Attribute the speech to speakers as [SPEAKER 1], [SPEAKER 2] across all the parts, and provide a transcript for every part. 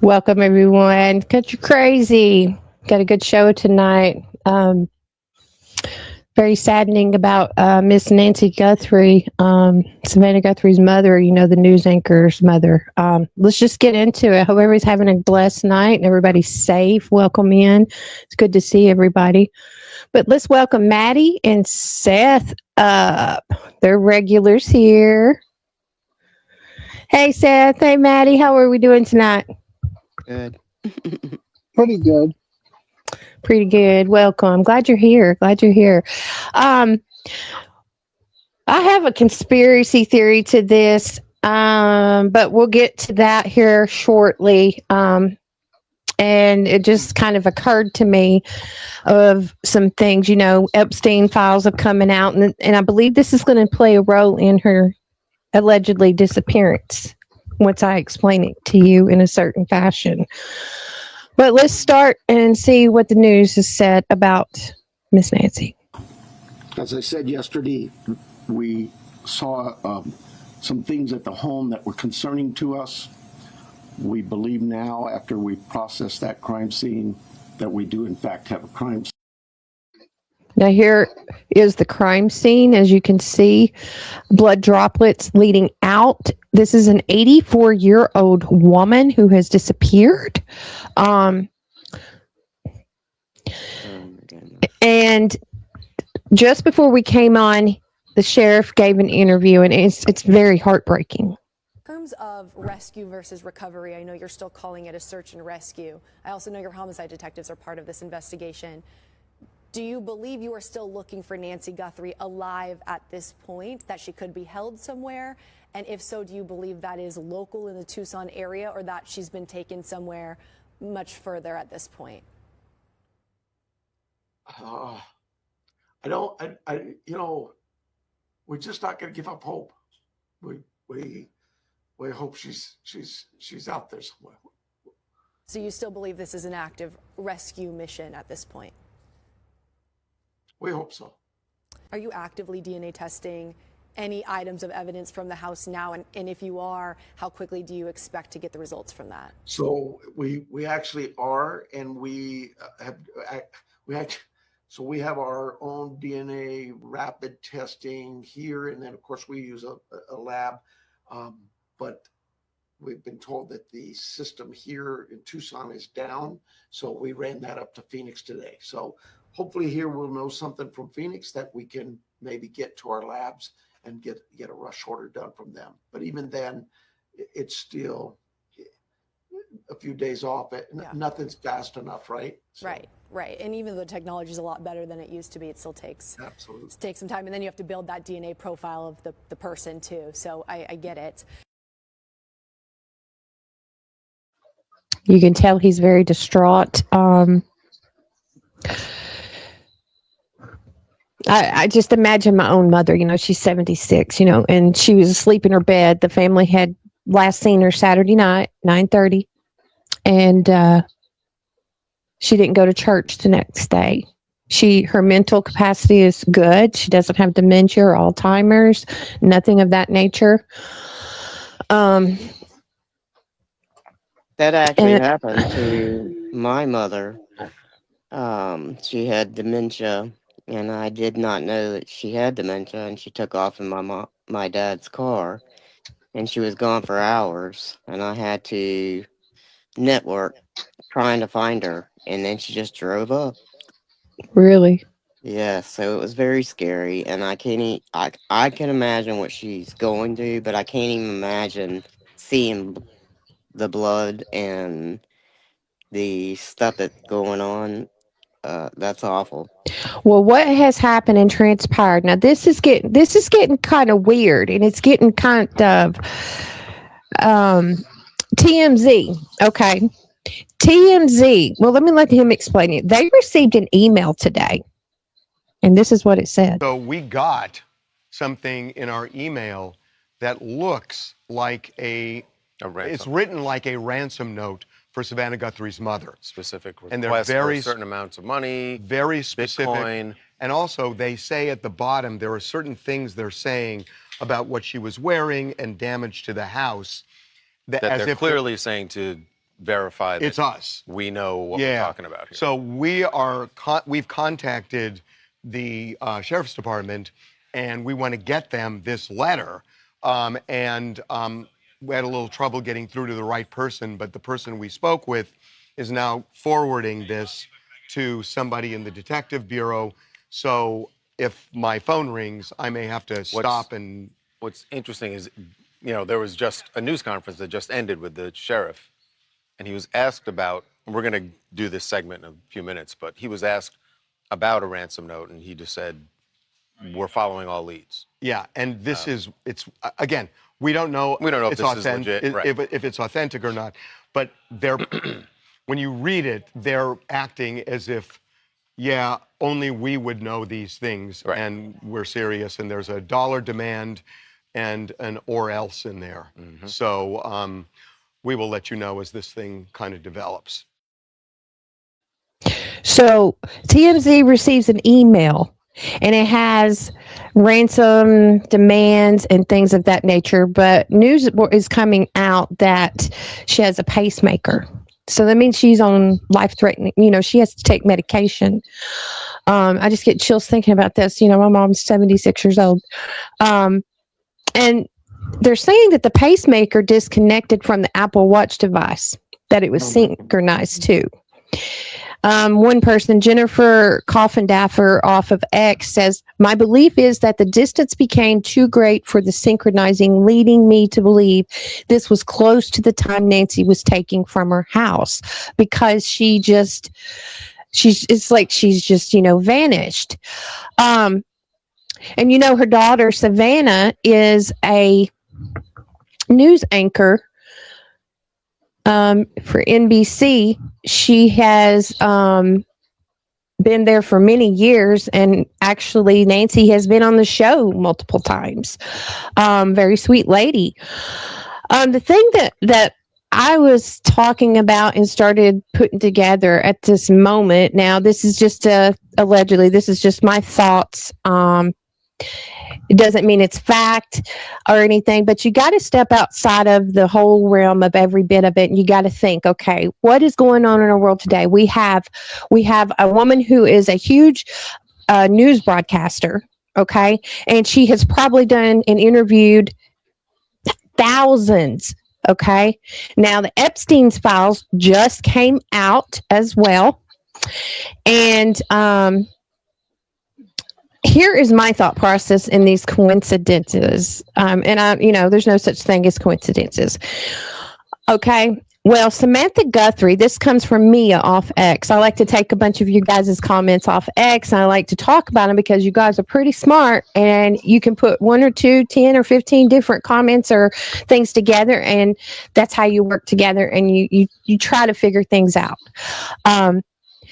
[SPEAKER 1] Welcome, everyone. Country Crazy. Got a good show tonight. Very saddening about Miss Nancy Guthrie, Savannah Guthrie's mother, the news anchor's mother. Let's just get into it. Hope everybody's having a blessed night and everybody's safe. Welcome in. It's good to see everybody. But let's welcome Maddie and Seth up. They're regulars here. Hey, Seth. Hey, Maddie. How are we doing tonight?
[SPEAKER 2] Good.
[SPEAKER 3] Pretty good.
[SPEAKER 1] Pretty good. Welcome. Glad you're here. Glad you're here. Um, I have a conspiracy theory to this, but we'll get to that here shortly. And it just kind of occurred to me of some things. Epstein files are coming out, and I believe this is going to play a role in her allegedly disappearance once I explain it to you in a certain fashion. But let's start and see what the news has said about Miss Nancy.
[SPEAKER 4] As I said yesterday, we saw some things at the home that were concerning to us. We believe now, after we processed that crime scene, that we do in fact have a crime scene.
[SPEAKER 1] Now here is the crime scene. As you can see, blood droplets leading out. This is an 84-year-old woman who has disappeared. And just before we came on, the sheriff gave an interview, and it's very heartbreaking.
[SPEAKER 5] In terms of rescue versus recovery, I know you're still calling it a search and rescue. I also know your homicide detectives are part of this investigation. Do you believe you are still looking for Nancy Guthrie alive at this point, that she could be held somewhere? And if so, do you believe that is local in the Tucson area, or that she's been taken somewhere much further at this point?
[SPEAKER 4] We're just not going to give up hope. We hope she's out there somewhere.
[SPEAKER 5] So you still believe this is an active rescue mission at this point?
[SPEAKER 4] We hope so.
[SPEAKER 5] Are you actively DNA testing any items of evidence from the house now? And if you are, how quickly do you expect to get the results from that?
[SPEAKER 4] So we actually are, and we have our own DNA rapid testing here, and then of course we use a lab, but we've been told that the system here in Tucson is down, so we ran that up to Phoenix today. So hopefully here we'll know something from Phoenix that we can maybe get to our labs and get a rush order done from them. But even then, it's still a few days off. Nothing's fast enough, right? So.
[SPEAKER 5] Right. And even though the technology is a lot better than it used to be, it still takes some time. And then you have to build that DNA profile of the person too. So I get it.
[SPEAKER 1] You can tell he's very distraught. I just imagine my own mother, she's 76, and she was asleep in her bed. The family had last seen her Saturday night, 9:30, and she didn't go to church the next day. Her mental capacity is good. She doesn't have dementia or Alzheimer's, nothing of that nature.
[SPEAKER 2] That actually happened to my mother. She had dementia, and I did not know that she had dementia, and she took off in my dad's car, and she was gone for hours, and I had to network trying to find her, and then she just drove up.
[SPEAKER 1] Really?
[SPEAKER 2] Yeah, so it was very scary, and I can't I can imagine what she's going through, but I can't even imagine seeing the blood and the stuff that's going on. That's awful.
[SPEAKER 1] Well, what has happened and transpired? Now, this is getting kind of weird, and it's getting kind of TMZ. Okay, TMZ. Well, let me let him explain it. They received an email today, and this is what it said.
[SPEAKER 6] So we got something in our email that looks like it's written like a ransom note for Savannah Guthrie's mother.
[SPEAKER 7] Specific requests
[SPEAKER 6] and they're very
[SPEAKER 7] for certain amounts of money,
[SPEAKER 6] very specific.
[SPEAKER 7] Bitcoin.
[SPEAKER 6] And also they say at the bottom, there are certain things they're saying about what she was wearing and damage to the house.
[SPEAKER 7] That they're clearly saying to verify that
[SPEAKER 6] It's us.
[SPEAKER 7] we know what we're talking about here.
[SPEAKER 6] So we've contacted the sheriff's department, and we want to get them this letter. We had a little trouble getting through to the right person, but the person we spoke with is now forwarding this to somebody in the detective bureau. So if my phone rings, I may have to stop and.
[SPEAKER 7] What's interesting is, there was just a news conference that just ended with the sheriff, and he was asked about, and we're going to do this segment in a few minutes, but he was asked about a ransom note, and he just said, we're following all leads.
[SPEAKER 6] Yeah, and this it's again, we don't know.
[SPEAKER 7] We don't know if
[SPEAKER 6] it's
[SPEAKER 7] this is legit, right.
[SPEAKER 6] if it's authentic or not. But they're when you read it, they're acting as if, yeah, only we would know these things,
[SPEAKER 7] right.
[SPEAKER 6] and we're serious. And there's a dollar demand and an or else in there. Mm-hmm. So we will let you know as this thing kind of develops.
[SPEAKER 1] So TMZ receives an email, and it has ransom demands and things of that nature. But news is coming out that she has a pacemaker. So that means she's on life-threatening, she has to take medication. I just get chills thinking about this. My mom's 76 years old. And they're saying that the pacemaker disconnected from the Apple Watch device, that it was synchronized too. One person, Jennifer Coffindaffer off of X, says, my belief is that the distance became too great for the synchronizing, leading me to believe this was close to the time Nancy was taking from her house, because it's like she's just, vanished. And her daughter, Savannah, is a news anchor for NBC. She has been there for many years, and actually Nancy has been on the show multiple times. Very sweet lady. The thing that I was talking about and started putting together at this moment, now this is just allegedly, this is just my thoughts. It doesn't mean it's fact or anything, but you got to step outside of the whole realm of every bit of it. And you got to think, okay, what is going on in our world today? We have a woman who is a huge news broadcaster. Okay. And she has probably done and interviewed thousands. Okay. Now the Epstein's files just came out as well. And, here is my thought process in these coincidences. There's no such thing as coincidences. Okay. Well, Samantha Guthrie, this comes from Mia off X. I like to take a bunch of you guys' comments off X, and I like to talk about them because you guys are pretty smart, and you can put 1 or 2, 10 or 15 different comments or things together, and that's how you work together, and you try to figure things out.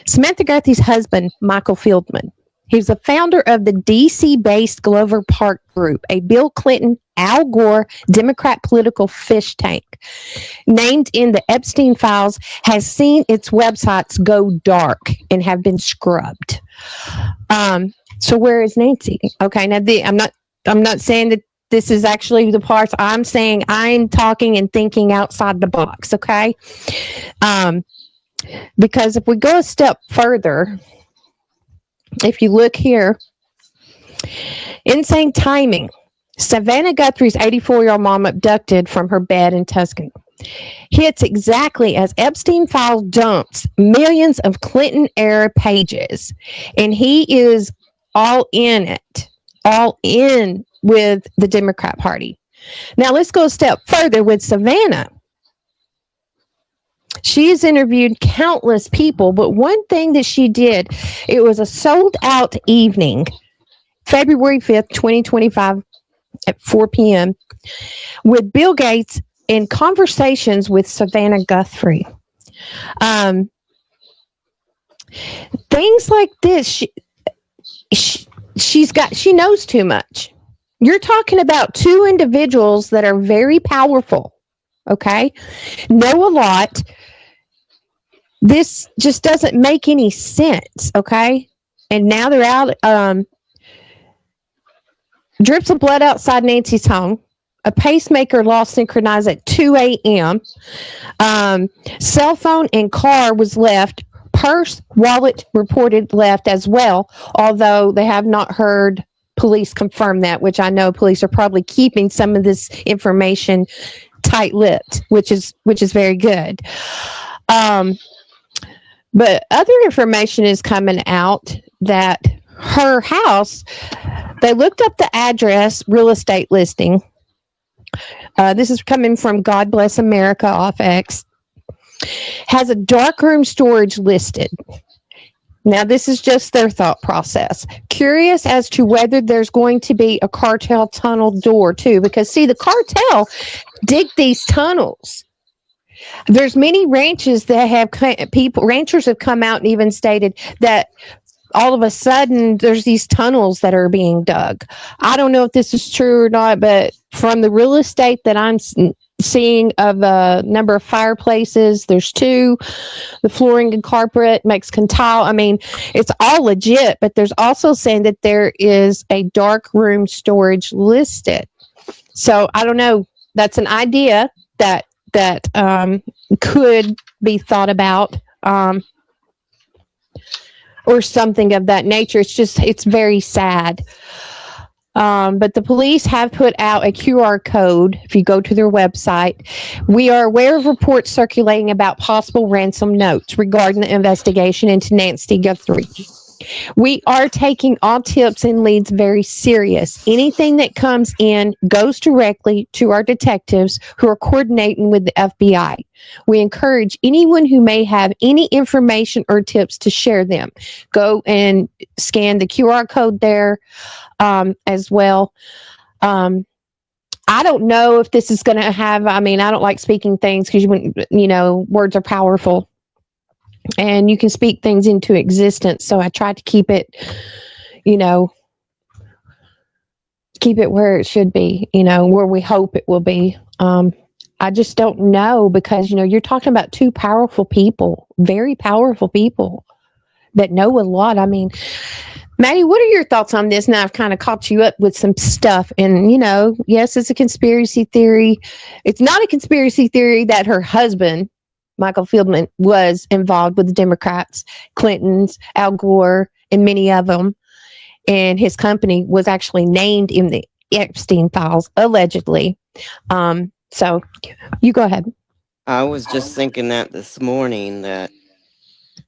[SPEAKER 1] Samantha Guthrie's husband, Michael Fieldman, he's the founder of the DC-based Glover Park Group, a Bill Clinton, Al Gore Democrat political fish tank. Named in the Epstein files, has seen its websites go dark and have been scrubbed. So where is Nancy? Okay, now I'm not saying that this is actually the parts. I'm saying I'm talking and thinking outside the box. Okay, because if we go a step further. If you look here, insane timing. Savannah Guthrie's 84-year-old mom abducted from her bed in Tuscany. Hits exactly as Epstein file dumps millions of Clinton-era pages. And he is all in with the Democrat Party. Now let's go a step further with Savannah. She has interviewed countless people, but one thing that she did, it was a sold-out evening, February 5th, 2025, at 4 p.m., with Bill Gates in conversations with Savannah Guthrie. Things like this, she knows too much. You're talking about two individuals that are very powerful, okay? Know a lot. This just doesn't make any sense, okay? And now they're out. Drips of blood outside Nancy's home. A pacemaker lost synchronized at 2 a.m. Cell phone and car was left. Purse, wallet reported left as well, although they have not heard police confirm that, which I know police are probably keeping some of this information tight-lipped, which is very good. But other information is coming out that her house, they looked up the address, real estate listing. This is coming from God Bless America off X. Has a darkroom storage listed. Now, this is just their thought process. Curious as to whether there's going to be a cartel tunnel door too, because see, the cartel dig these tunnels. There's many ranches that have ranchers have come out and even stated that all of a sudden there's these tunnels that are being dug. I don't know if this is true or not, but from the real estate that I'm seeing of a number of fireplaces, there's 2, the flooring and carpet, Mexican tile. I mean, it's all legit, but there's also saying that there is a dark room storage listed. So I don't know. That's an idea that could be thought about, or something of that nature. It's very sad. But the police have put out a QR code. If you go to their website, we are aware of reports circulating about possible ransom notes regarding the investigation into Nancy Guthrie. We are taking all tips and leads very serious. Anything that comes in goes directly to our detectives who are coordinating with the FBI. We encourage anyone who may have any information or tips to share them. Go and scan the QR code there as well. I don't know if this is going to have, I don't like speaking things because words are powerful. And you can speak things into existence. So I try to keep it, keep it where it should be, where we hope it will be. I just don't know because, you're talking about 2 powerful people, very powerful people that know a lot. Maddie, what are your thoughts on this? Now I've kind of caught you up with some stuff and, yes, it's a conspiracy theory. It's not a conspiracy theory that her husband, Michael Fieldman, was involved with the Democrats, Clintons, Al Gore, and many of them. And his company was actually named in the Epstein files, allegedly. So you go ahead.
[SPEAKER 2] I was just thinking that this morning, that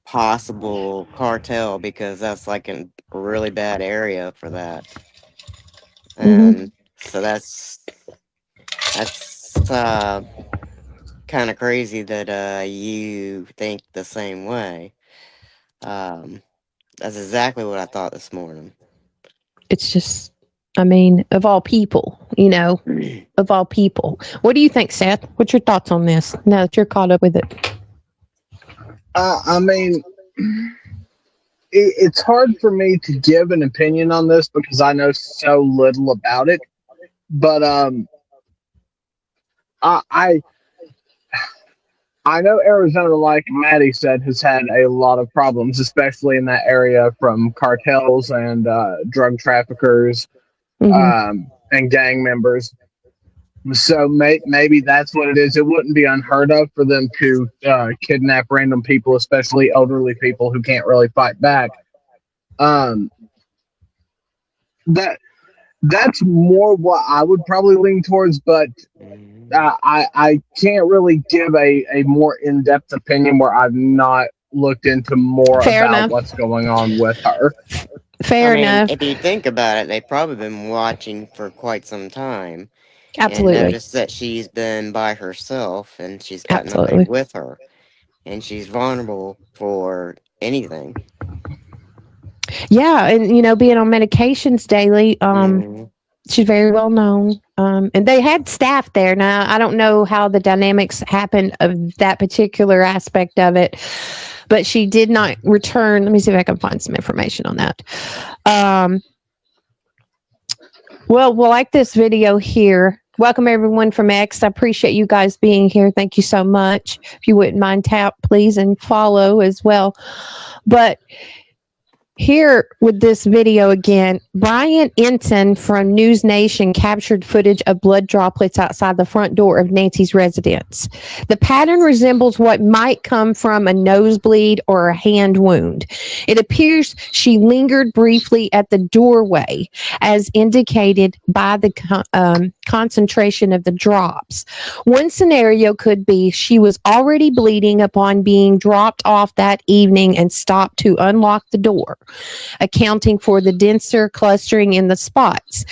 [SPEAKER 2] possible cartel, because that's like a really bad area for that. And so that's kind of crazy that you think the same way. That's exactly what I thought this morning.
[SPEAKER 1] It's just, of all people, of all people. What do you think, Seth? What's your thoughts on this now that you're caught up with it?
[SPEAKER 3] It's hard for me to give an opinion on this because I know so little about it. But I know Arizona, like Maddie said, has had a lot of problems, especially in that area from cartels and drug traffickers and gang members. So maybe that's what it is. It wouldn't be unheard of for them to kidnap random people, especially elderly people who can't really fight back. That's more what I would probably lean towards, but I can't really give a more in-depth opinion where I've not looked into more
[SPEAKER 1] Fair
[SPEAKER 3] about
[SPEAKER 1] enough.
[SPEAKER 3] what's going on with her.
[SPEAKER 1] Fair enough.
[SPEAKER 2] If you think about it, they've probably been watching for quite some time.
[SPEAKER 1] Absolutely.
[SPEAKER 2] And notice that she's been by herself and she's got
[SPEAKER 1] Absolutely.
[SPEAKER 2] nobody with her. And she's vulnerable for anything.
[SPEAKER 1] Yeah, and being on medications daily, she's very well known. And they had staff there. Now, I don't know how the dynamics happened of that particular aspect of it, but she did not return. Let me see if I can find some information on that. Well, we'll like this video here. Welcome everyone from X. I appreciate you guys being here. Thank you so much. If you wouldn't mind, tap please and follow as well. But Here with this video again, Brian Enton from News Nation captured footage of blood droplets outside the front door of Nancy's residence. The pattern resembles what might come from a nosebleed or a hand wound. It appears she lingered briefly at the doorway, as indicated by the concentration of the drops. One scenario could be she was already bleeding upon being dropped off that evening and stopped to unlock the door, accounting for the denser clustering in the spots.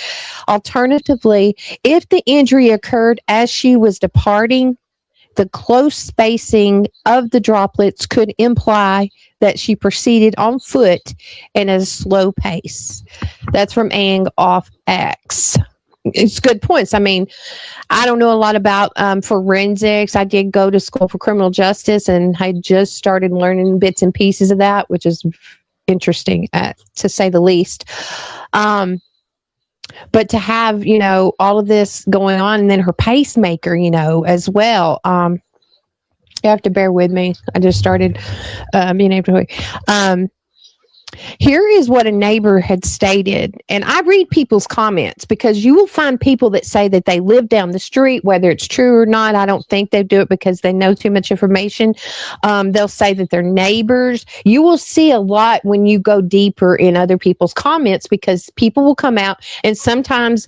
[SPEAKER 1] Alternatively, if the injury occurred as she was departing, the close spacing of the droplets could imply that she proceeded on foot and at a slow pace. That's from Ang off X. It's good points. I mean, I don't know a lot about forensics. I did go to school for criminal justice, and I just started learning bits and pieces of that, which is interesting, to say the least. But to have, all of this going on, and then her pacemaker, as well. You have to bear with me. I just started being able to. Here is what a neighbor had stated, and I read people's comments because you will find people that say that they live down the street, whether it's true or not. I don't think they do it because they know too much information. They'll say that they're neighbors. You will see a lot when you go deeper in other people's comments because people will come out, and sometimes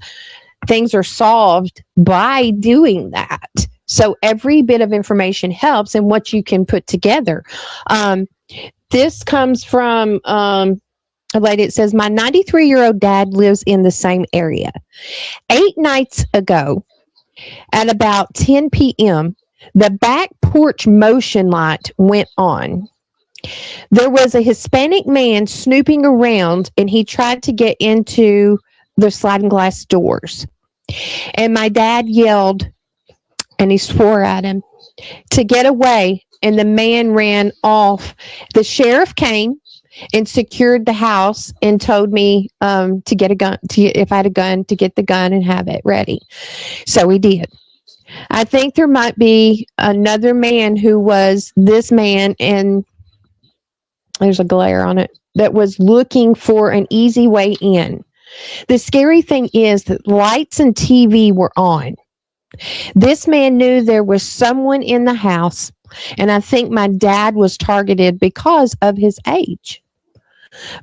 [SPEAKER 1] things are solved by doing that. So every bit of information helps in what you can put together. This comes from a lady. It says, my 93-year-old dad lives in the same area. 8 nights ago, at about 10 p.m., the back porch motion light went on. There was a Hispanic man snooping around, and he tried to get into the sliding glass doors. And my dad yelled, and he swore at him to get away, and the man ran off. The sheriff came and secured the house and told me to get a gun, if I had a gun, to get the gun and have it ready. So we did. I think there might be another man who was this man, and there's a glare on it, that was looking for an easy way in. The scary thing is that lights and TV were on. This man knew there was someone in the house, and I think my dad was targeted because of his age.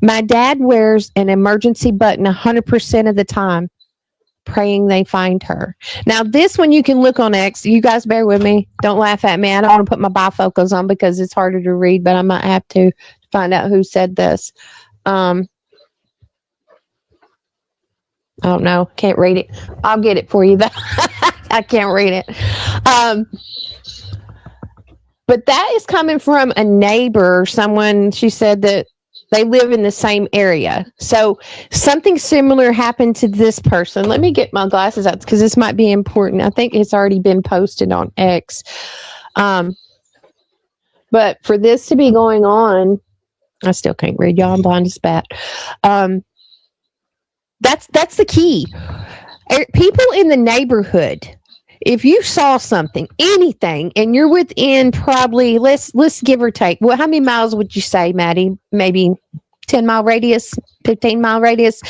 [SPEAKER 1] My dad wears an emergency button 100% of the time, praying they find her. Now, this one you can look on X. You guys bear with me. Don't laugh at me. I don't want to put my bifocals on because it's harder to read, but I might have to find out who said this. I don't know. Can't read it. I'll get it for you, though. I can't read it. But that is coming from a neighbor, someone. She said that they live in the same area. So something similar happened to this person. Let me get my glasses out because this might be important. I think it's already been posted on X. But for this to be going on, I still can't read, y'all. I'm blind as a bat. That's the key. People in the neighborhood, if you saw something, anything, and you're within probably, let's give or take, well, how many miles would you say, Maddie? Maybe 10-mile radius, 15-mile radius,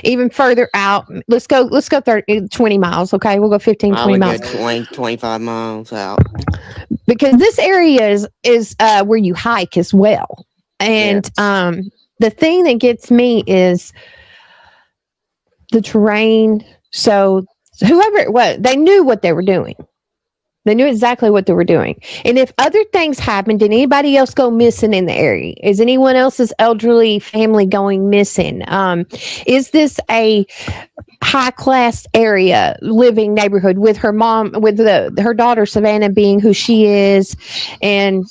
[SPEAKER 1] even further out. Let's go 20 miles. Okay, we'll go 15, 20 miles.
[SPEAKER 2] I would go 20, 25 miles out.
[SPEAKER 1] Because this area is where you hike as well. And
[SPEAKER 2] Yes.
[SPEAKER 1] The thing that gets me is the terrain. So whoever it was, they knew what they were doing. They knew exactly what they were doing. And if other things happened, did anybody else go missing in the area? Is anyone else's elderly family going missing? Is this a high-class area, living neighborhood with her mom, with her daughter Savannah being who she is, and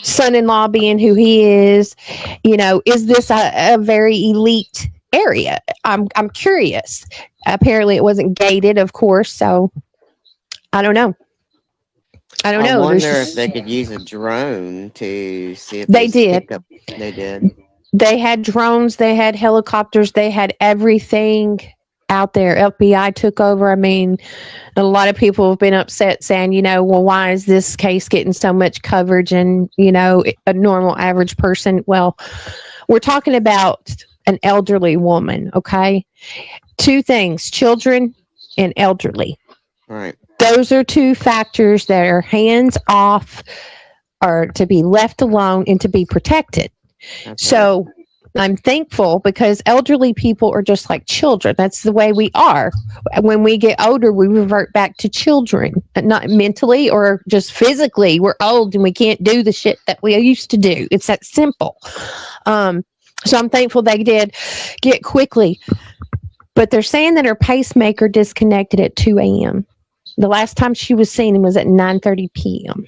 [SPEAKER 1] son-in-law being who he is? Is this a very elite area? I'm curious. Apparently it wasn't gated, of course, so I don't know. I
[SPEAKER 2] wonder if they could use a drone to see if
[SPEAKER 1] They
[SPEAKER 2] this
[SPEAKER 1] did.
[SPEAKER 2] pickup. They did.
[SPEAKER 1] They had drones, they had helicopters, they had everything out there. FBI took over. I mean, a lot of people have been upset saying, well, why is this case getting so much coverage and, a normal average person? Well, we're talking about an elderly woman, okay? Two things, children and elderly.
[SPEAKER 2] Right.
[SPEAKER 1] Those are two factors that are hands off or to be left alone and to be protected.
[SPEAKER 2] That's
[SPEAKER 1] So I'm thankful because elderly people are just like children. That's the way we are. When we get older, we revert back to children, not mentally or just physically. We're old and we can't do the shit that we used to do. It's that simple. So I'm thankful they did get quickly. But they're saying that her pacemaker disconnected at 2 a.m. The last time she was seen was at 9:30 p.m.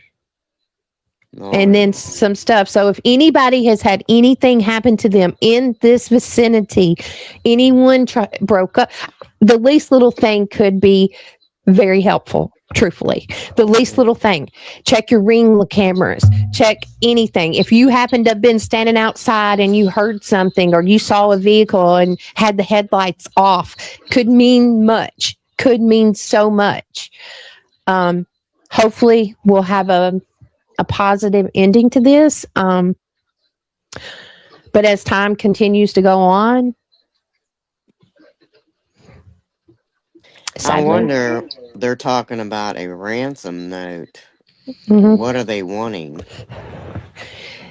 [SPEAKER 1] And then some stuff. So if anybody has had anything happen to them in this vicinity, anyone broke up, the least little thing could be very helpful, truthfully. The least little thing. Check your ring cameras. Check anything. If you happen to have been standing outside and you heard something or you saw a vehicle and had the headlights off, could mean much. Could mean so much. Hopefully we'll have a positive ending to this. But as time continues to go on,
[SPEAKER 2] I wonder, they're talking about a ransom note.
[SPEAKER 1] Mhm.
[SPEAKER 2] What are they wanting?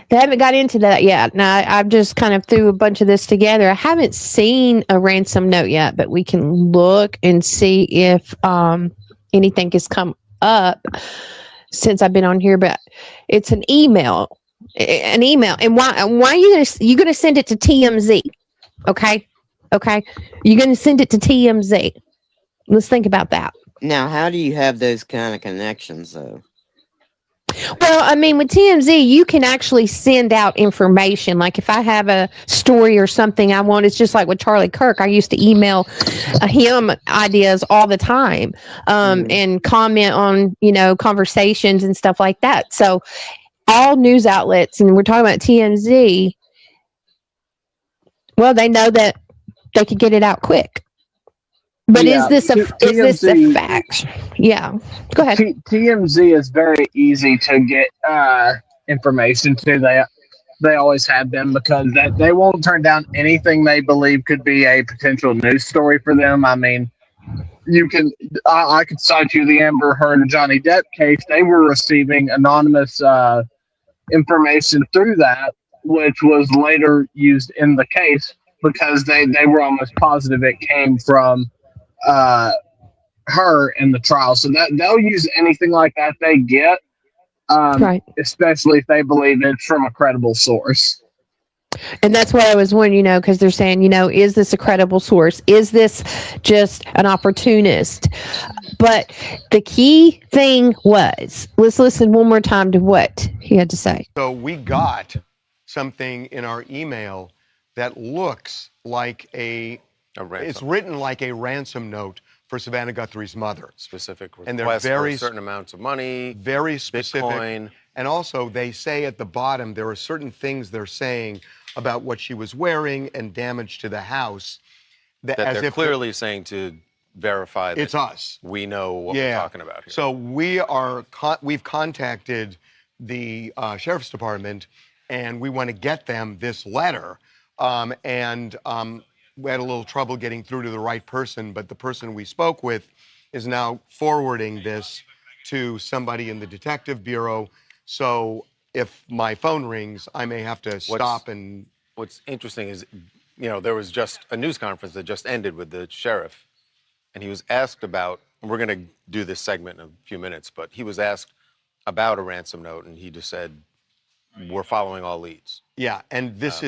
[SPEAKER 1] They haven't got into that yet. Now, I've just kind of threw a bunch of this together. I haven't seen a ransom note yet, but we can look and see if anything has come up since I've been on here. But it's an email. And why are you gonna send it to TMZ? Okay. You're gonna send it to TMZ. Let's think about that.
[SPEAKER 2] Now, how do you have those kind of connections, though?
[SPEAKER 1] Well, I mean, with TMZ, you can actually send out information. Like if I have a story or something I want, it's just like with Charlie Kirk. I used to email him ideas all the time and comment on, conversations and stuff like that. So all news outlets, and we're talking about TMZ, well, they know that they could get it out quick. But
[SPEAKER 3] Yeah,
[SPEAKER 1] is this a fact? Yeah. Go ahead.
[SPEAKER 3] TMZ is very easy to get information to. They always have been, because they won't turn down anything they believe could be a potential news story for them. I mean, I could cite you the Amber Heard and Johnny Depp case. They were receiving anonymous information through that, which was later used in the case because they were almost positive it came from her in the trial. So that they'll use anything like that they get, right, especially if they believe it's from a credible source.
[SPEAKER 1] And that's what I was wondering, because they're saying, is this a credible source? Is this just an opportunist? But the key thing was, let's listen one more time to what he had to say.
[SPEAKER 6] So we got something in our email that looks like a ransom. It's written like a ransom note for Savannah Guthrie's mother.
[SPEAKER 7] Specific request
[SPEAKER 6] and they're very
[SPEAKER 7] for certain amounts of money,
[SPEAKER 6] very specific.
[SPEAKER 7] Bitcoin.
[SPEAKER 6] And also they say at the bottom there are certain things they're saying about what she was wearing and damage to the house.
[SPEAKER 7] That they're clearly saying to verify that
[SPEAKER 6] it's us.
[SPEAKER 7] We know what we're talking about here.
[SPEAKER 6] So we've contacted the Sheriff's Department, and we want to get them this letter. We had a little trouble getting through to the right person, but the person we spoke with is now forwarding this to somebody in the Detective Bureau. So if my phone rings, I may have to stop and...
[SPEAKER 7] What's interesting is, there was just a news conference that just ended with the sheriff, and he was asked about, and we're going to do this segment in a few minutes, but he was asked about a ransom note, and he just said, we're following all leads.
[SPEAKER 6] Yeah, and this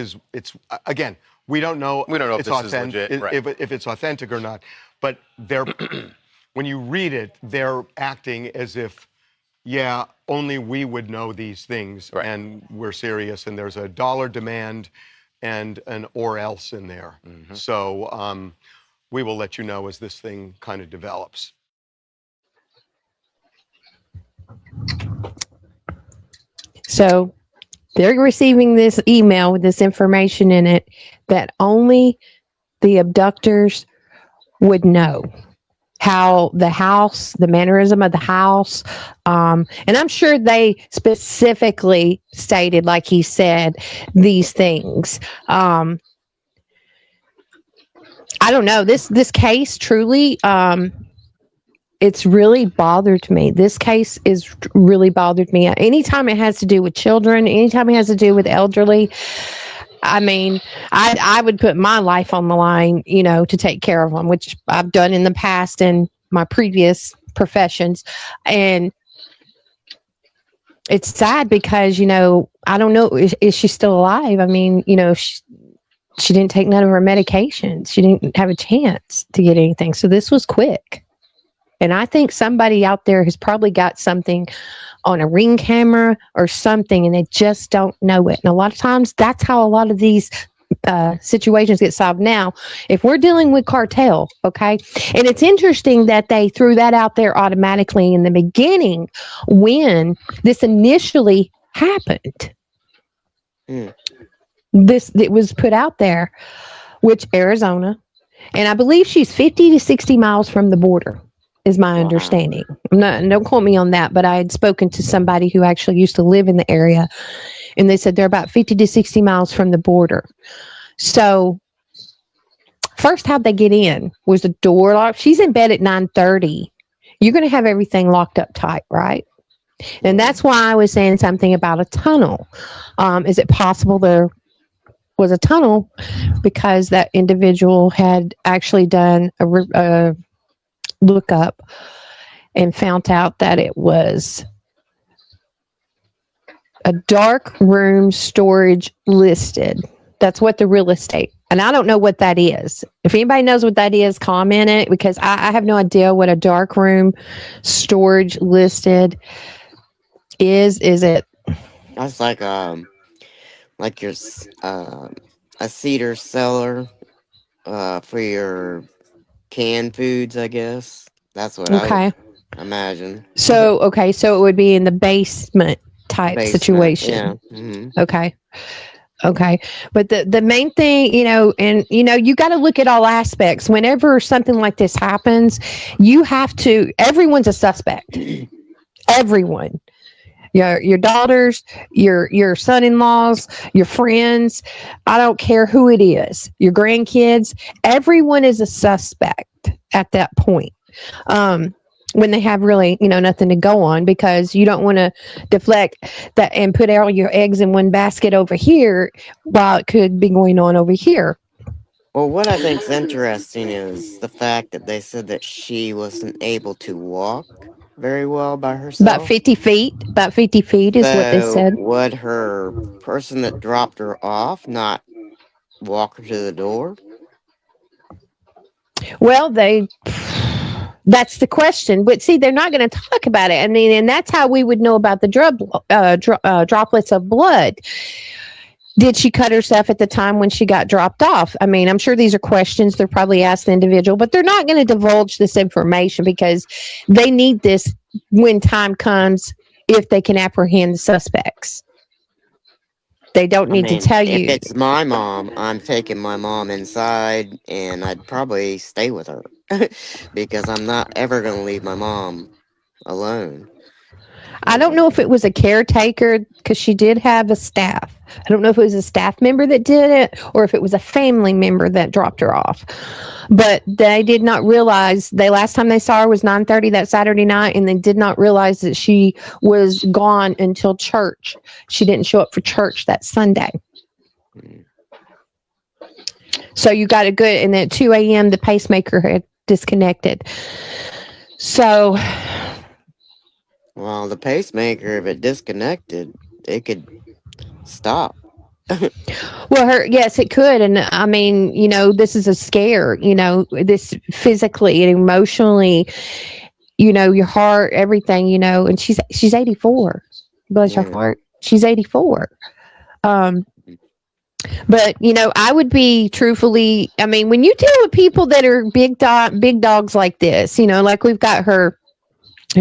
[SPEAKER 6] again, we don't know
[SPEAKER 7] if this is legit, right.
[SPEAKER 6] if it's authentic or not, but they're when you read it, they're acting as if, yeah, only we would know these things, right, and we're serious, and there's a dollar demand and an or else in there. Mm-hmm. So we will let you know as this thing kind of develops.
[SPEAKER 1] So they're receiving this email with this information in it that only the abductors would know how the house, the mannerism of the house, and I'm sure they specifically stated, like he said, these things. I don't know. This case truly, it's really bothered me. This case is really bothered me. Anytime it has to do with children, anytime it has to do with elderly, I mean, I would put my life on the line, to take care of them, which I've done in the past in my previous professions. And it's sad because, I don't know, is she still alive? I mean, she didn't take none of her medications. She didn't have a chance to get anything. So this was quick. And I think somebody out there has probably got something on a Ring camera or something, and they just don't know it. And a lot of times, that's how a lot of these situations get solved now. If we're dealing with cartel, okay? And it's interesting that they threw that out there automatically in the beginning when this initially happened. It was put out there, which Arizona, and I believe she's 50 to 60 miles from the border, is my understanding. Don't quote me on that, but I had spoken to somebody who actually used to live in the area, and they said they're about 50 to 60 miles from the border. So first, how'd they get in? Was the door locked? She's in bed at 9:30. You're going to have everything locked up tight, right? And that's why I was saying something about a tunnel. Is it possible there was a tunnel because that individual had actually done a look up and found out that it was a dark room storage listed. That's what the real estate. And I don't know what that is. If anybody knows what that is, comment it, because I have no idea what a dark room storage listed is. Is it?
[SPEAKER 2] That's like your a cedar cellar for your canned foods, I guess. That's what I imagine.
[SPEAKER 1] So it would be in the basement type situation.
[SPEAKER 2] Yeah. Mm-hmm.
[SPEAKER 1] Okay. But the main thing, you got to look at all aspects. Whenever something like this happens, everyone's a suspect. Everyone. Your daughters, your son-in-laws, your friends, I don't care who it is, your grandkids, everyone is a suspect at that point. When they have really, nothing to go on, because you don't want to deflect that and put all your eggs in one basket over here while it could be going on over here.
[SPEAKER 2] Well, what I think is interesting is the fact that they said that she wasn't able to walk very well by herself.
[SPEAKER 1] About 50 feet is what they said.
[SPEAKER 2] Would her person that dropped her off not walk her to the door?
[SPEAKER 1] Well, that's the question. But see, they're not going to talk about it. I mean, and that's how we would know about the droplets of blood. Did she cut herself at the time when she got dropped off? I mean, I'm sure these are questions they're probably asked the individual, but they're not going to divulge this information because they need this when time comes, if they can apprehend the suspects. They don't need to tell you.
[SPEAKER 2] If it's my mom, I'm taking my mom inside, and I'd probably stay with her because I'm not ever going to leave my mom alone.
[SPEAKER 1] I don't know if it was a caretaker, because she did have a staff. I don't know if it was a staff member that did it or if it was a family member that dropped her off. But they did not realize, last time they saw her was 9:30 that Saturday night, and they did not realize that she was gone until church. She didn't show up for church that Sunday. So you got a good, and at 2 a.m. the pacemaker had disconnected. So...
[SPEAKER 2] Well, the pacemaker, if it disconnected, it could stop.
[SPEAKER 1] Well, yes, it could. And I mean, this is a scare, this physically and emotionally, your heart, everything, and she's 84. Bless her heart. She's 84. But, I would be truthfully, I mean, when you deal with people that are big dogs like this, like we've got her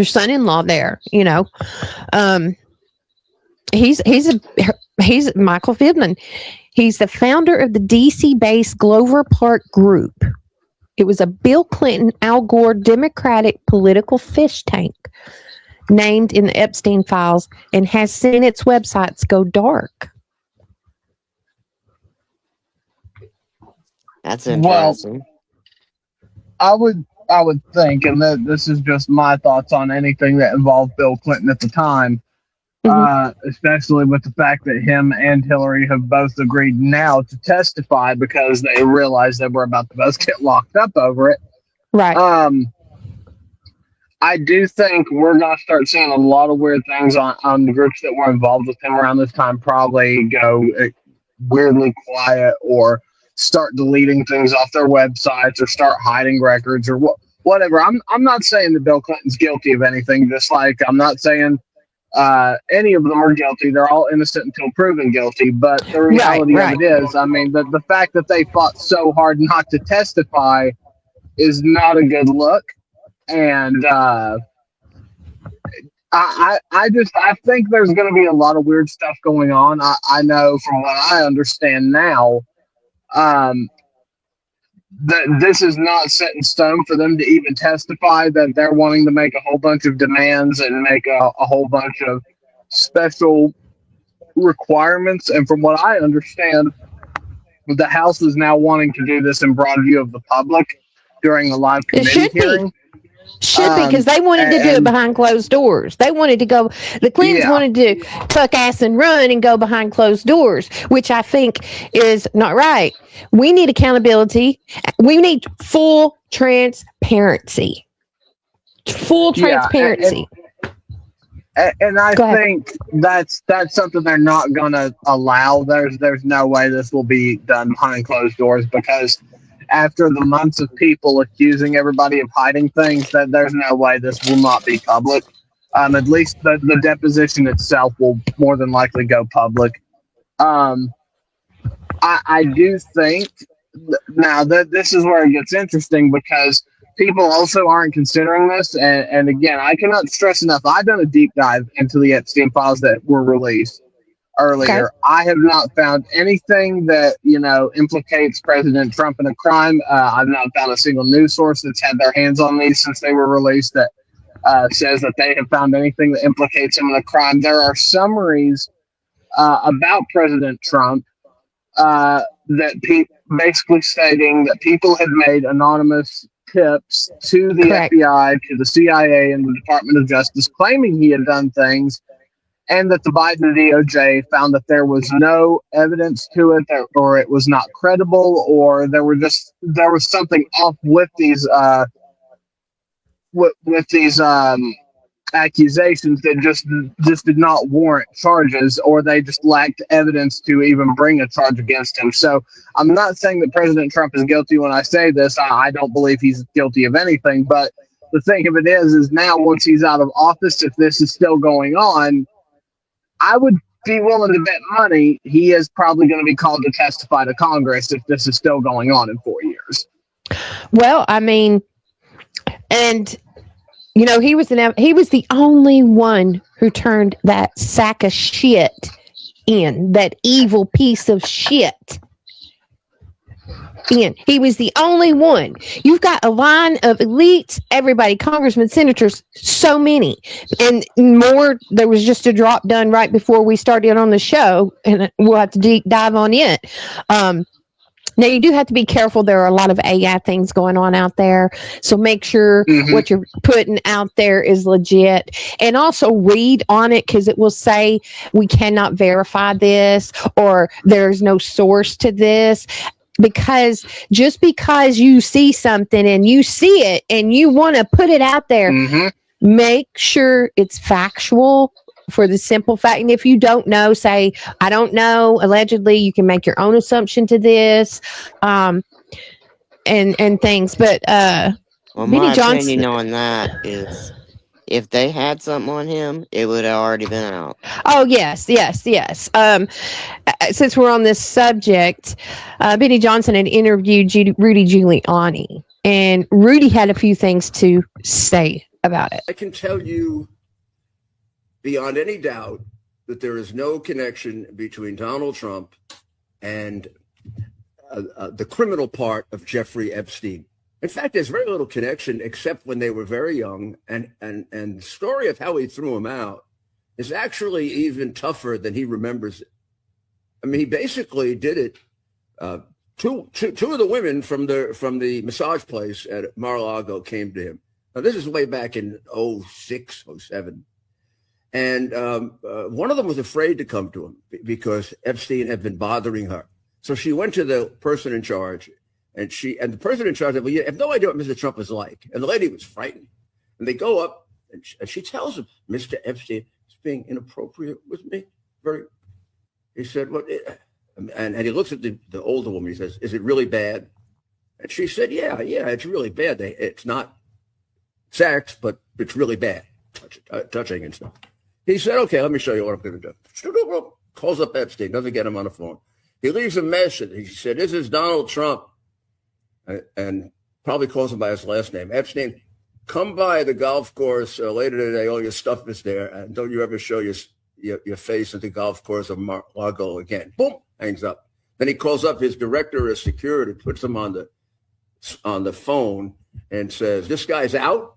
[SPEAKER 1] son-in-law there, he's Michael Fidman. He's the founder of the DC-based Glover Park Group. It was a Bill Clinton, Al Gore Democratic political fish tank named in the Epstein files and has seen its websites go dark.
[SPEAKER 2] That's
[SPEAKER 3] Well,
[SPEAKER 2] interesting.
[SPEAKER 3] I would think, and this is just my thoughts on anything that involved Bill Clinton at the time, especially with the fact that him and Hillary have both agreed now to testify because they realize that we're about to both get locked up over it.
[SPEAKER 1] Right.
[SPEAKER 3] I do think we're going to start seeing a lot of weird things on the groups that were involved with him around this time probably go weirdly quiet or start deleting things off their websites or start hiding records or whatever. I'm not saying that Bill Clinton's guilty of anything, just like I'm not saying any of them are guilty. They're all innocent until proven guilty. But the reality of it is, I mean, the fact that they fought so hard not to testify is not a good look. And I think there's going to be a lot of weird stuff going on. I know from what I understand now, that this is not set in stone for them to even testify, that they're wanting to make a whole bunch of demands and make a whole bunch of special requirements. And from what I understand, the House is now wanting to do this in broad view of the public during a live committee hearing.
[SPEAKER 1] Should be, because they wanted to do it behind closed doors. They wanted to go, the Clintons wanted to tuck ass and run and go behind closed doors, which I think is not right. We need accountability. We need full transparency. Full transparency.
[SPEAKER 3] And I think that's something they're not going to allow. There's no way this will be done behind closed doors, because after the months of people accusing everybody of hiding things, that there's no way this will not be public. At least the deposition itself will more than likely go public. I do think now that this is where it gets interesting, because people also aren't considering this. And again, I cannot stress enough, I've done a deep dive into the Epstein files that were released earlier. Okay. I have not found anything that, implicates President Trump in a crime. I've not found a single news source that's had their hands on these since they were released that says that they have found anything that implicates him in a crime. There are summaries about President Trump that basically stating that people had made anonymous tips to the FBI, to the CIA, and the Department of Justice, claiming he had done things, and that the Biden DOJ found that there was no evidence to it, or it was not credible, or there was something off with these accusations that just did not warrant charges, or they just lacked evidence to even bring a charge against him. So I'm not saying that President Trump is guilty when I say this. I don't believe he's guilty of anything. But the thing of it is now, once he's out of office, if this is still going on, I would be willing to bet money he is probably going to be called to testify to Congress if this is still going on in 4 years.
[SPEAKER 1] Well, I mean, and he was the only one who turned that sack of shit in, that evil piece of shit in. He was the only one. You've got a line of elites, everybody, congressmen, senators, so many, and more. There was just a drop done right before we started on the show, and we'll have to deep dive on it. Now, you do have to be careful. There are a lot of AI things going on out there. So make sure what you're putting out there is legit. And also read on it, because it will say we cannot verify this, or there's no source to this. Because just because you see something and you see it and you want to put it out there, make sure it's factual. For the simple fact, and if you don't know, say, I don't know, allegedly, you can make your own assumption to this, and things. But
[SPEAKER 2] my opinion on that is, if they had something on him, it would have already been out.
[SPEAKER 1] Oh, yes. Since we're on this subject, Benny Johnson had interviewed Rudy Giuliani, and Rudy had a few things to say about it.
[SPEAKER 8] I can tell you beyond any doubt that there is no connection between Donald Trump and the criminal part of Jeffrey Epstein. In fact, there's very little connection except when they were very young. And the story of how he threw him out is actually even tougher than he remembers it. I mean, he basically did it. Two of the women from the massage place at Mar-a-Lago came to him. Now, this is way back in 06, 07. And one of them was afraid to come to him because Epstein had been bothering her. So she went to the person in charge, and the person in charge said, well, you have no idea what Mr. Trump is like. And the lady was frightened. And they go up, and she tells him, Mr. Epstein is being inappropriate with me. He said, what? And he looks at the older woman. He says, is it really bad? And she said, yeah, it's really bad. It's not sex, but it's really bad, touching and stuff. He said, okay, let me show you what I'm going to do. Calls up Epstein, doesn't get him on the phone. He leaves a message. He said, this is Donald Trump. And probably calls him by his last name. Epstein, come by the golf course later today. All your stuff is there. And don't you ever show your face at the golf course of Mar-a-Lago again. Boom, hangs up. Then he calls up his director of security, puts him on the phone and says, this guy's out.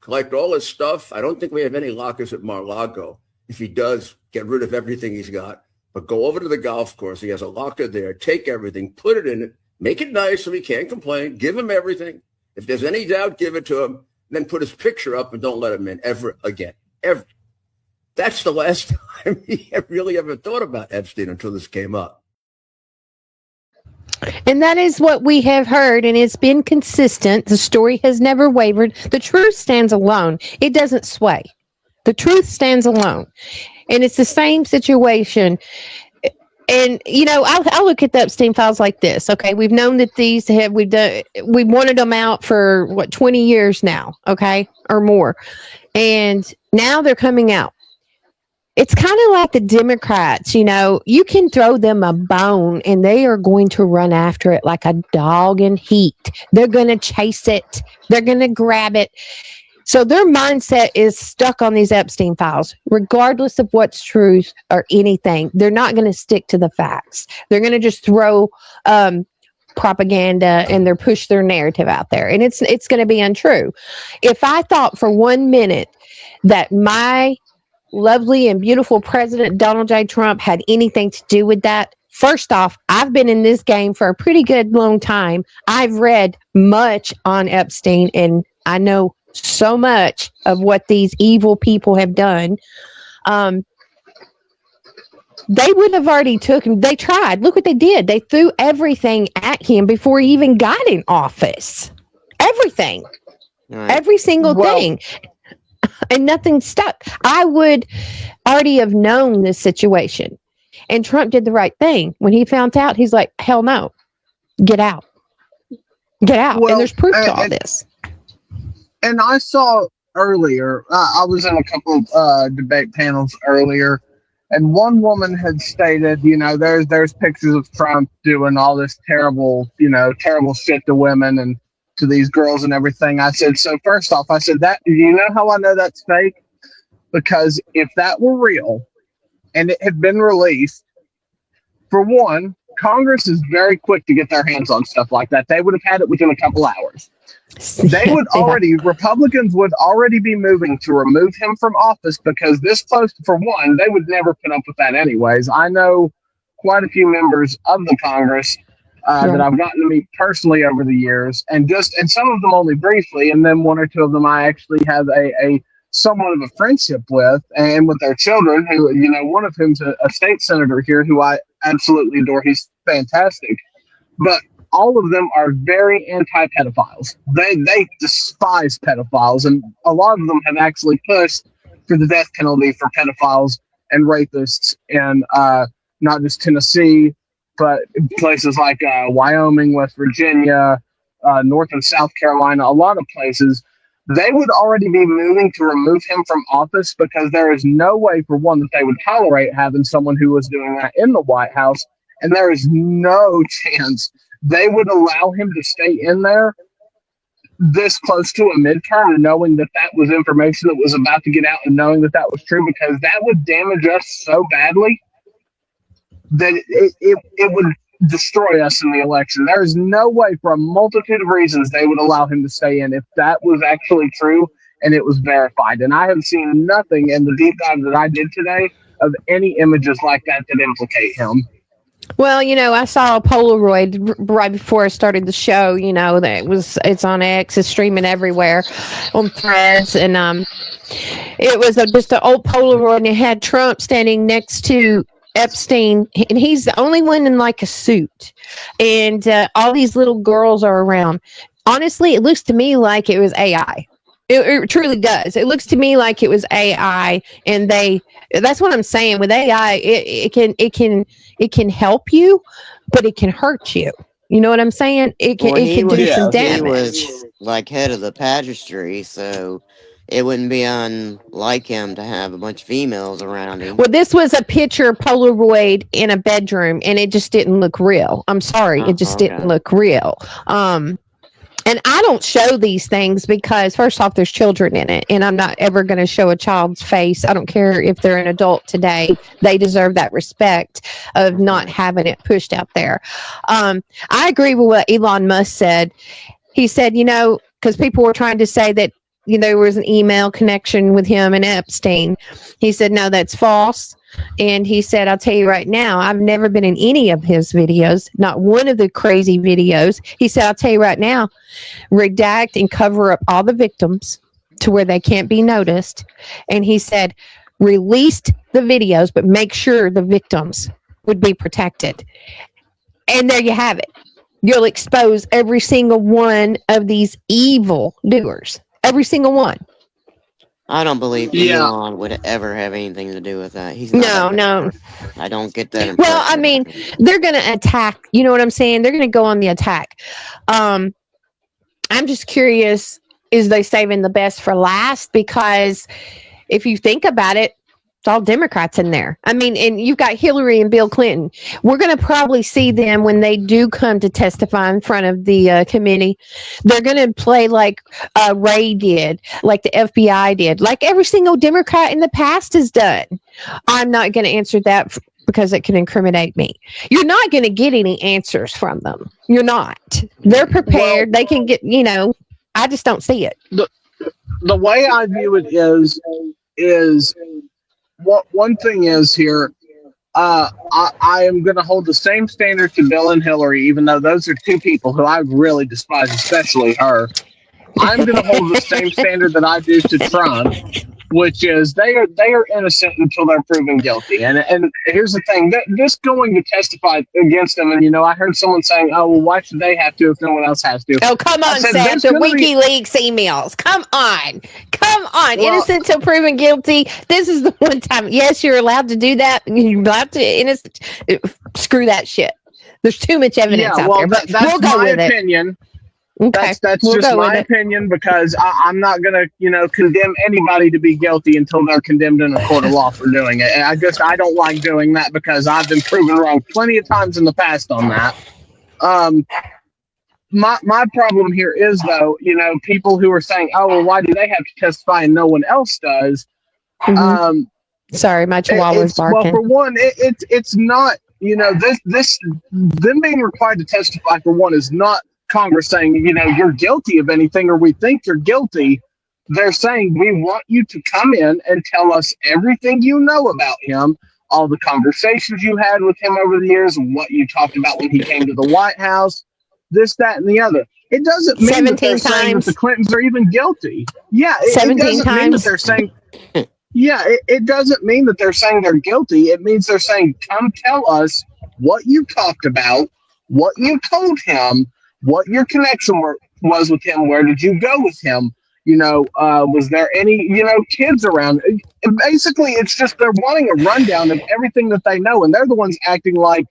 [SPEAKER 8] Collect all his stuff. I don't think we have any lockers at Mar-a-Lago. If he does, get rid of everything he's got. But go over to the golf course. He has a locker there. Take everything, put it in it, make it nice so he can't complain. Give him everything. If there's any doubt, give it to him. Then put his picture up and don't let him in ever again. Ever. That's the last time he really ever thought about Epstein until this came up.
[SPEAKER 1] And that is what we have heard, and it's been consistent. The story has never wavered. The truth stands alone. It doesn't sway. The truth stands alone. And it's the same situation. And, you know, I'll look at the Epstein files like this. Okay, we've known that we've wanted them out for, 20 years now, okay, or more. And now they're coming out. It's kind of like the Democrats, you know, you can throw them a bone and they are going to run after it like a dog in heat. They're going to chase it. They're going to grab it. So their mindset is stuck on these Epstein files, regardless of what's truth or anything. They're not going to stick to the facts. They're going to just throw propaganda and they're push their narrative out there. And it's going to be untrue. If I thought for 1 minute that my lovely and beautiful President Donald J. Trump had anything to do with that, first off, I've been in this game for a pretty good long time. I've read much on Epstein and I know so much of what these evil people have done. They would have already took him. They tried. Look what they did. They threw everything at him before he even got in office. Everything. Right. Every single thing. And nothing stuck. I would already have known this situation. And Trump did the right thing. When he found out, he's like, hell no. Get out. Get out. Well, and there's proof to all this.
[SPEAKER 3] And I saw earlier, I was in a couple of debate panels earlier, and one woman had stated, you know, there's pictures of Trump doing all this terrible shit to women and to these girls and everything. I said, so first off, I said, that, you know how I know that's fake? Because if that were real and it had been released, for one, Congress is very quick to get their hands on stuff like that. They would have had it within a couple hours. Republicans would already be moving to remove him from office because this close, for one, they would never put up with that anyways. I know quite a few members of the Congress that I've gotten to meet personally over the years, and some of them only briefly, and then one or two of them I actually have a somewhat of a friendship with, and with their children, who, you know, one of whom's a state senator here who I absolutely adore. He's fantastic. But all of them are very anti-pedophiles. They despise pedophiles, and a lot of them have actually pushed for the death penalty for pedophiles and rapists in not just Tennessee, but places like Wyoming, West Virginia, North and South Carolina, a lot of places. They would already be moving to remove him from office because there is no way, for one, that they would tolerate having someone who was doing that in the White House, and there is no chance they would allow him to stay in there this close to a midterm, knowing that that was information that was about to get out and knowing that that was true, because that would damage us so badly that it would destroy us in the election. There is no way, for a multitude of reasons, they would allow him to stay in if that was actually true and it was verified. And I have seen nothing in the deep dive that I did today of any images like that that implicate him.
[SPEAKER 1] Well, I saw a Polaroid right before I started the show. That it's on X, it's streaming everywhere on Threads, and it was just an old Polaroid, and it had Trump standing next to Epstein, and he's the only one in like a suit, and all these little girls are around. Honestly, it looks to me like it was AI. It truly does. It looks to me like it was AI, and that's what I'm saying. With AI, it can help you, but it can hurt you. You know what I'm saying? It can do some damage.
[SPEAKER 2] He was like head of the pageantry, so it wouldn't be unlike him to have a bunch of females around him.
[SPEAKER 1] Well, this was a picture Polaroid in a bedroom, and it just didn't look real. I'm sorry, it just didn't look real. And I don't show these things because, first off, there's children in it, and I'm not ever going to show a child's face. I don't care if they're an adult today. They deserve that respect of not having it pushed out there. I agree with what Elon Musk said. He said, because people were trying to say that, there was an email connection with him and Epstein. He said, no, that's false. And he said, I'll tell you right now, I've never been in any of his videos, not one of the crazy videos. He said, I'll tell you right now, redact and cover up all the victims to where they can't be noticed. And he said, release the videos, but make sure the victims would be protected. And there you have it. You'll expose every single one of these evil doers. Every single one.
[SPEAKER 2] I don't believe Elon would ever have anything to do with that. He's not. No. I don't get that impression.
[SPEAKER 1] Well, I mean, they're going to attack. You know what I'm saying? They're going to go on the attack. I'm just curious, is they saving the best for last? Because if you think about it, it's all Democrats in there. I mean, and you've got Hillary and Bill Clinton. We're going to probably see them when they do come to testify in front of the committee. They're going to play like Ray did, like the FBI did, like every single Democrat in the past has done. I'm not going to answer that because it can incriminate me. You're not going to get any answers from them. You're not. They're prepared. They can get, I just don't see it.
[SPEAKER 3] The way I view it is what one thing is here, I am going to hold the same standard to Bill and Hillary, even though those are two people who I really despise, especially her. I'm going to hold the same standard that I do to Trump, which is they are innocent until they're proven guilty. And here's the thing, this going to testify against them, and I heard someone saying, oh, well, why should they have to if no one else has to?
[SPEAKER 1] Oh, come on, Seth, the WikiLeaks emails. Come on. Well, innocent until proven guilty. This is the one time. Yes, you're allowed to do that. You're allowed to innocent. Screw that shit. There's too much evidence out there. But
[SPEAKER 3] that's
[SPEAKER 1] we'll go
[SPEAKER 3] my
[SPEAKER 1] with
[SPEAKER 3] opinion.
[SPEAKER 1] Okay.
[SPEAKER 3] That's just my opinion, because I'm not going to, condemn anybody to be guilty until they're condemned in a court of law for doing it. And I don't like doing that because I've been proven wrong plenty of times in the past on that. My problem here is, though, people who are saying, oh, well, why do they have to testify and no one else does?
[SPEAKER 1] Mm-hmm. Sorry, my chihuahua's barking.
[SPEAKER 3] Well, for one, it's not, this them being required to testify, for one, is not Congress saying, you're guilty of anything or we think you're guilty. They're saying, we want you to come in and tell us everything you know about him, all the conversations you had with him over the years, what you talked about when he came to the White House, this, that, and the other. It doesn't mean that they're saying that the Clintons are even guilty. Yeah, it doesn't mean that they're saying... Yeah, it doesn't mean that they're saying they're guilty. It means they're saying, come tell us what you talked about, what you told him, what your connection was with him. Where did you go with him? Was there any, kids around? And basically, it's just they're wanting a rundown of everything that they know. And they're the ones acting like,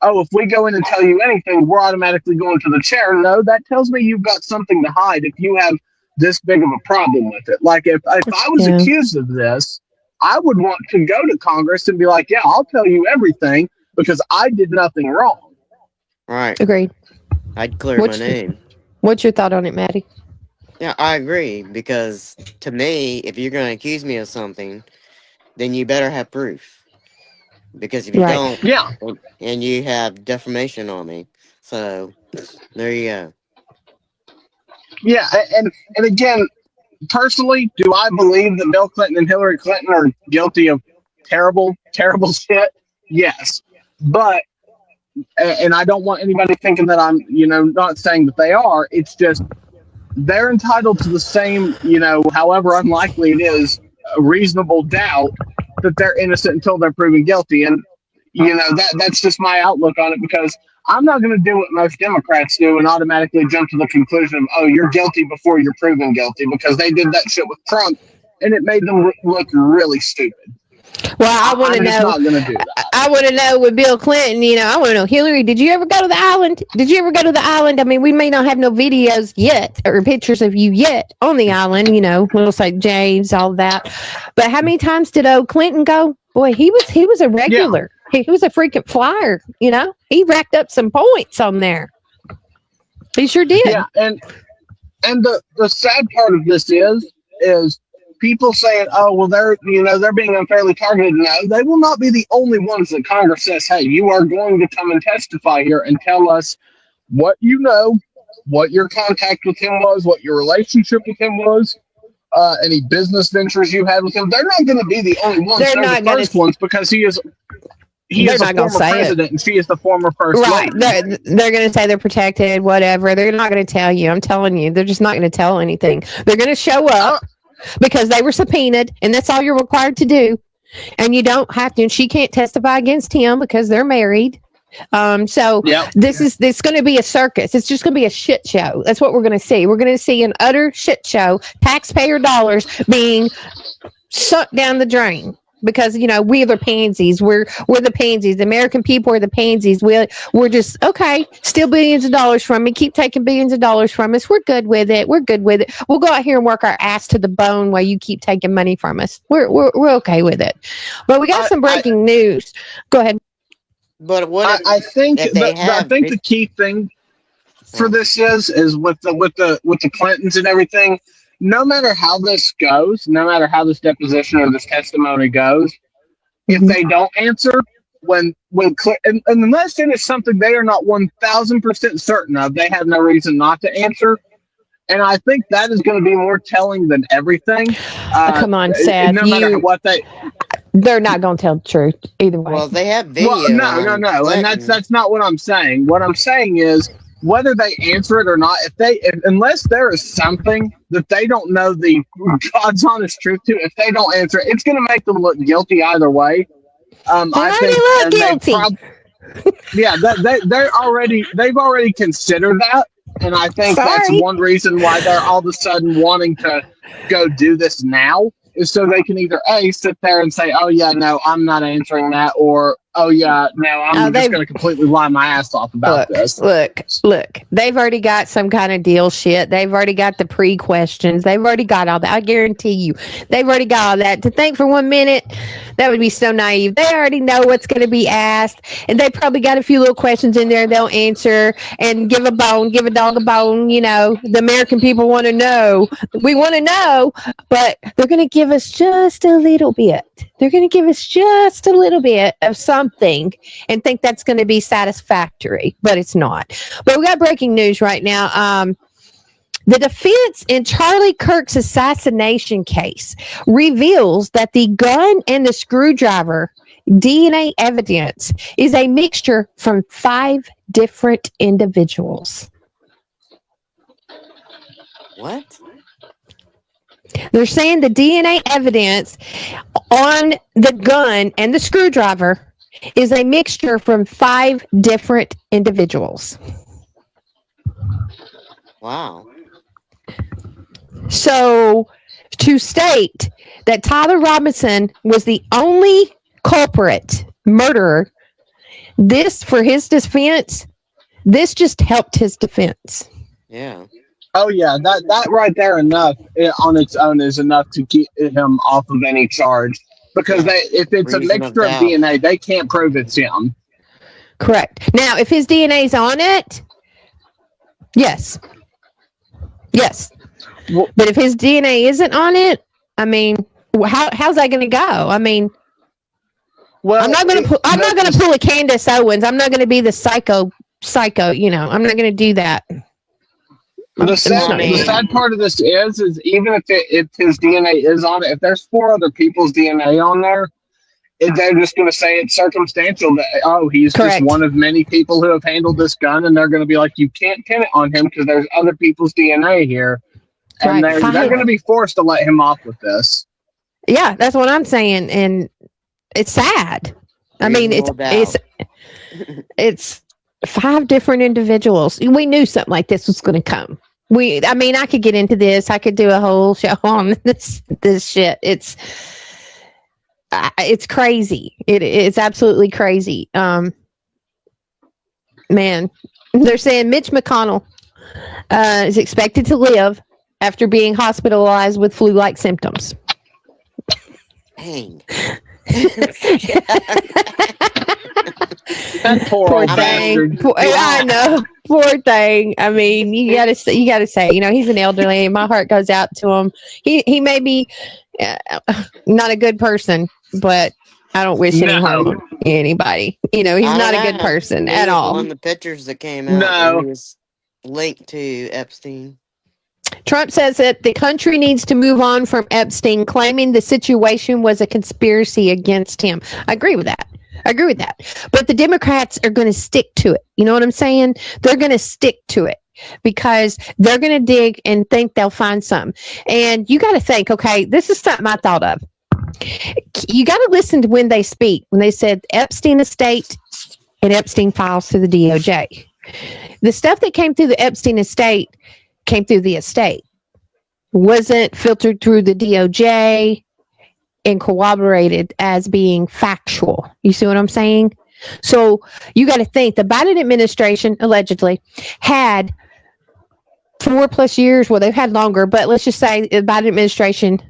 [SPEAKER 3] oh, if we go in and tell you anything, we're automatically going to the chair. No, that tells me you've got something to hide if you have this big of a problem with it. Like if I was accused of this, I would want to go to Congress and be like, yeah, I'll tell you everything because I did nothing wrong.
[SPEAKER 2] Right.
[SPEAKER 1] Agreed.
[SPEAKER 2] I'd clear my name.
[SPEAKER 1] What's your thought on it, Maddie?
[SPEAKER 2] Yeah, I agree, because to me, if you're going to accuse me of something, then you better have proof. because if you
[SPEAKER 1] Right.
[SPEAKER 2] don't,
[SPEAKER 3] Yeah,
[SPEAKER 2] and you have defamation on me, so there you go.
[SPEAKER 3] yeah, and again, personally, do I believe that Bill Clinton and Hillary Clinton are guilty of terrible, terrible shit? Yes, but and I don't want anybody thinking that I'm, not saying that they are. It's just they're entitled to the same, however unlikely it is, a reasonable doubt that they're innocent until they're proven guilty. And that's just my outlook on it, because I'm not going to do what most Democrats do and automatically jump to the conclusion of, oh, you're guilty before you're proven guilty, because they did that shit with Trump and it made them look really stupid.
[SPEAKER 1] Well, I want to
[SPEAKER 3] I'm just
[SPEAKER 1] know.
[SPEAKER 3] not going to do that.
[SPEAKER 1] I want to know with Bill Clinton. I want to know, Hillary, did you ever go to the island? Did you ever go to the island? I mean, we may not have no videos yet or pictures of you yet on the island. Little St. James, all that. But how many times did old Clinton go? Boy, he was a regular. Yeah. He was a freaking flyer. He racked up some points on there. He sure did.
[SPEAKER 3] Yeah, and the sad part of this is people saying, oh, well, they're being unfairly targeted. No, they will not be the only ones that Congress says, hey, you are going to come and testify here and tell us what what your contact with him was, what your relationship with him was, any business ventures you had with him. They're not going to be the only ones. They're the first ones, because he is a former president and she is the former first lady.
[SPEAKER 1] Right. They're going to say they're protected, whatever. They're not going to tell you. I'm telling you, they're just not going to tell anything. They're going to show up because they were subpoenaed, and that's all you're required to do. And you don't have to. And she can't testify against him because they're married. So this is going to be a circus. It's just going to be a shit show. That's what we're going to see. We're going to see an utter shit show. Taxpayer dollars being sucked down the drain. Because we're the pansies. We're the pansies. The American people are the pansies. We're just okay. Steal billions of dollars from me. Keep taking billions of dollars from us. We're good with it. We're good with it. We'll go out here and work our ass to the bone while you keep taking money from us. We're okay with it. But we got some breaking news. Go ahead.
[SPEAKER 2] But what
[SPEAKER 3] I think the key thing for this is with the Clintons and everything. No matter how this goes, no matter how this deposition or this testimony goes, if they don't answer, and unless it is something they are not 1,000% certain of, they have no reason not to answer. And I think that is going to be more telling than everything.
[SPEAKER 1] Come on, Sad.
[SPEAKER 3] No matter what
[SPEAKER 1] they're not going to tell the truth either way.
[SPEAKER 2] Well, they have video.
[SPEAKER 3] Well, no, and that's not what I'm saying. What I'm saying is, whether they answer it or not, unless there is something that they don't know the God's honest truth to, if they don't answer it, it's going to make them look guilty either way.
[SPEAKER 1] I think guilty.
[SPEAKER 3] They've already considered that, and I think that's one reason why they're all of a sudden wanting to go do this now, is so they can either sit there and say, oh yeah, no, I'm not answering that, or oh yeah, no, I'm just going to completely lie my ass off about this.
[SPEAKER 1] Look, they've already got some kind of deal shit. They've already got the pre-questions. They've already got all that. I guarantee you, they've already got all that. To think for 1 minute, that would be so naive. They already know what's going to be asked, and they probably got a few little questions in there they'll answer and give a dog a bone. The American people want to know. We want to know, but they're going to give us just a little bit. They're going to give us just a little bit of something and think that's going to be satisfactory, but it's not. But we got breaking news right now. The defense in Charlie Kirk's assassination case reveals that the gun and the screwdriver DNA evidence is a mixture from 5 different individuals.
[SPEAKER 2] What?
[SPEAKER 1] They're saying the DNA evidence on the gun and the screwdriver is a mixture from 5 different individuals.
[SPEAKER 2] Wow.
[SPEAKER 1] So, to state that Tyler Robinson was the only culprit, murderer, this, for his defense, this just helped his defense.
[SPEAKER 2] Yeah.
[SPEAKER 3] Oh yeah, that right there on its own is enough to keep him off of any charge, because if it's a mixture of DNA, they can't prove it's him.
[SPEAKER 1] Correct. Now, if his DNA is on it, yes. But if his DNA isn't on it, I mean, how's that going to go? I mean,
[SPEAKER 3] Well,
[SPEAKER 1] I'm not going to pull a Candace Owens. I'm not going to be the psycho. You know, I'm not going to do that.
[SPEAKER 3] The sad part of this is even if his DNA is on it, if there's 4 other people's DNA on there, they're just going to say it's circumstantial. That he's
[SPEAKER 1] Correct.
[SPEAKER 3] just one of many people who have handled this gun, and they're going to be like, you can't pin it on him because there's other people's DNA here, and
[SPEAKER 1] Right.
[SPEAKER 3] they're going to be forced to let him off with this.
[SPEAKER 1] Yeah, that's what I'm saying, and it's sad. I mean, it's 5 different individuals. We knew something like this was going to come. I could get into this. I could do a whole show on this shit. It's crazy. It's absolutely crazy. Man, they're saying Mitch McConnell is expected to live after being hospitalized with flu-like symptoms.
[SPEAKER 2] Dang.
[SPEAKER 3] That poor
[SPEAKER 1] thing. I know, poor thing. I mean, you gotta say, you know, he's an elderly. My heart goes out to him. He may be not a good person, but I don't wish any harm on anybody. You know, he's not a good person at all.
[SPEAKER 2] One of the pictures that came out,
[SPEAKER 3] No,
[SPEAKER 2] he was linked to Epstein.
[SPEAKER 1] Trump says that the country needs to move on from Epstein, claiming the situation was a conspiracy against him. I agree with that. But the Democrats are going to stick to it. You know what I'm saying? They're going to stick to it because they're going to dig and think they'll find something. And you got to think, okay, this is something I thought of. You got to listen to when they speak, when they said Epstein estate and Epstein files to the DOJ. The stuff that came through the Epstein estate came through the estate, wasn't filtered through the DOJ and corroborated as being factual. You see what I'm saying? So you got to think the Biden administration allegedly had 4+ years. Well, they've had longer, but let's just say the Biden administration,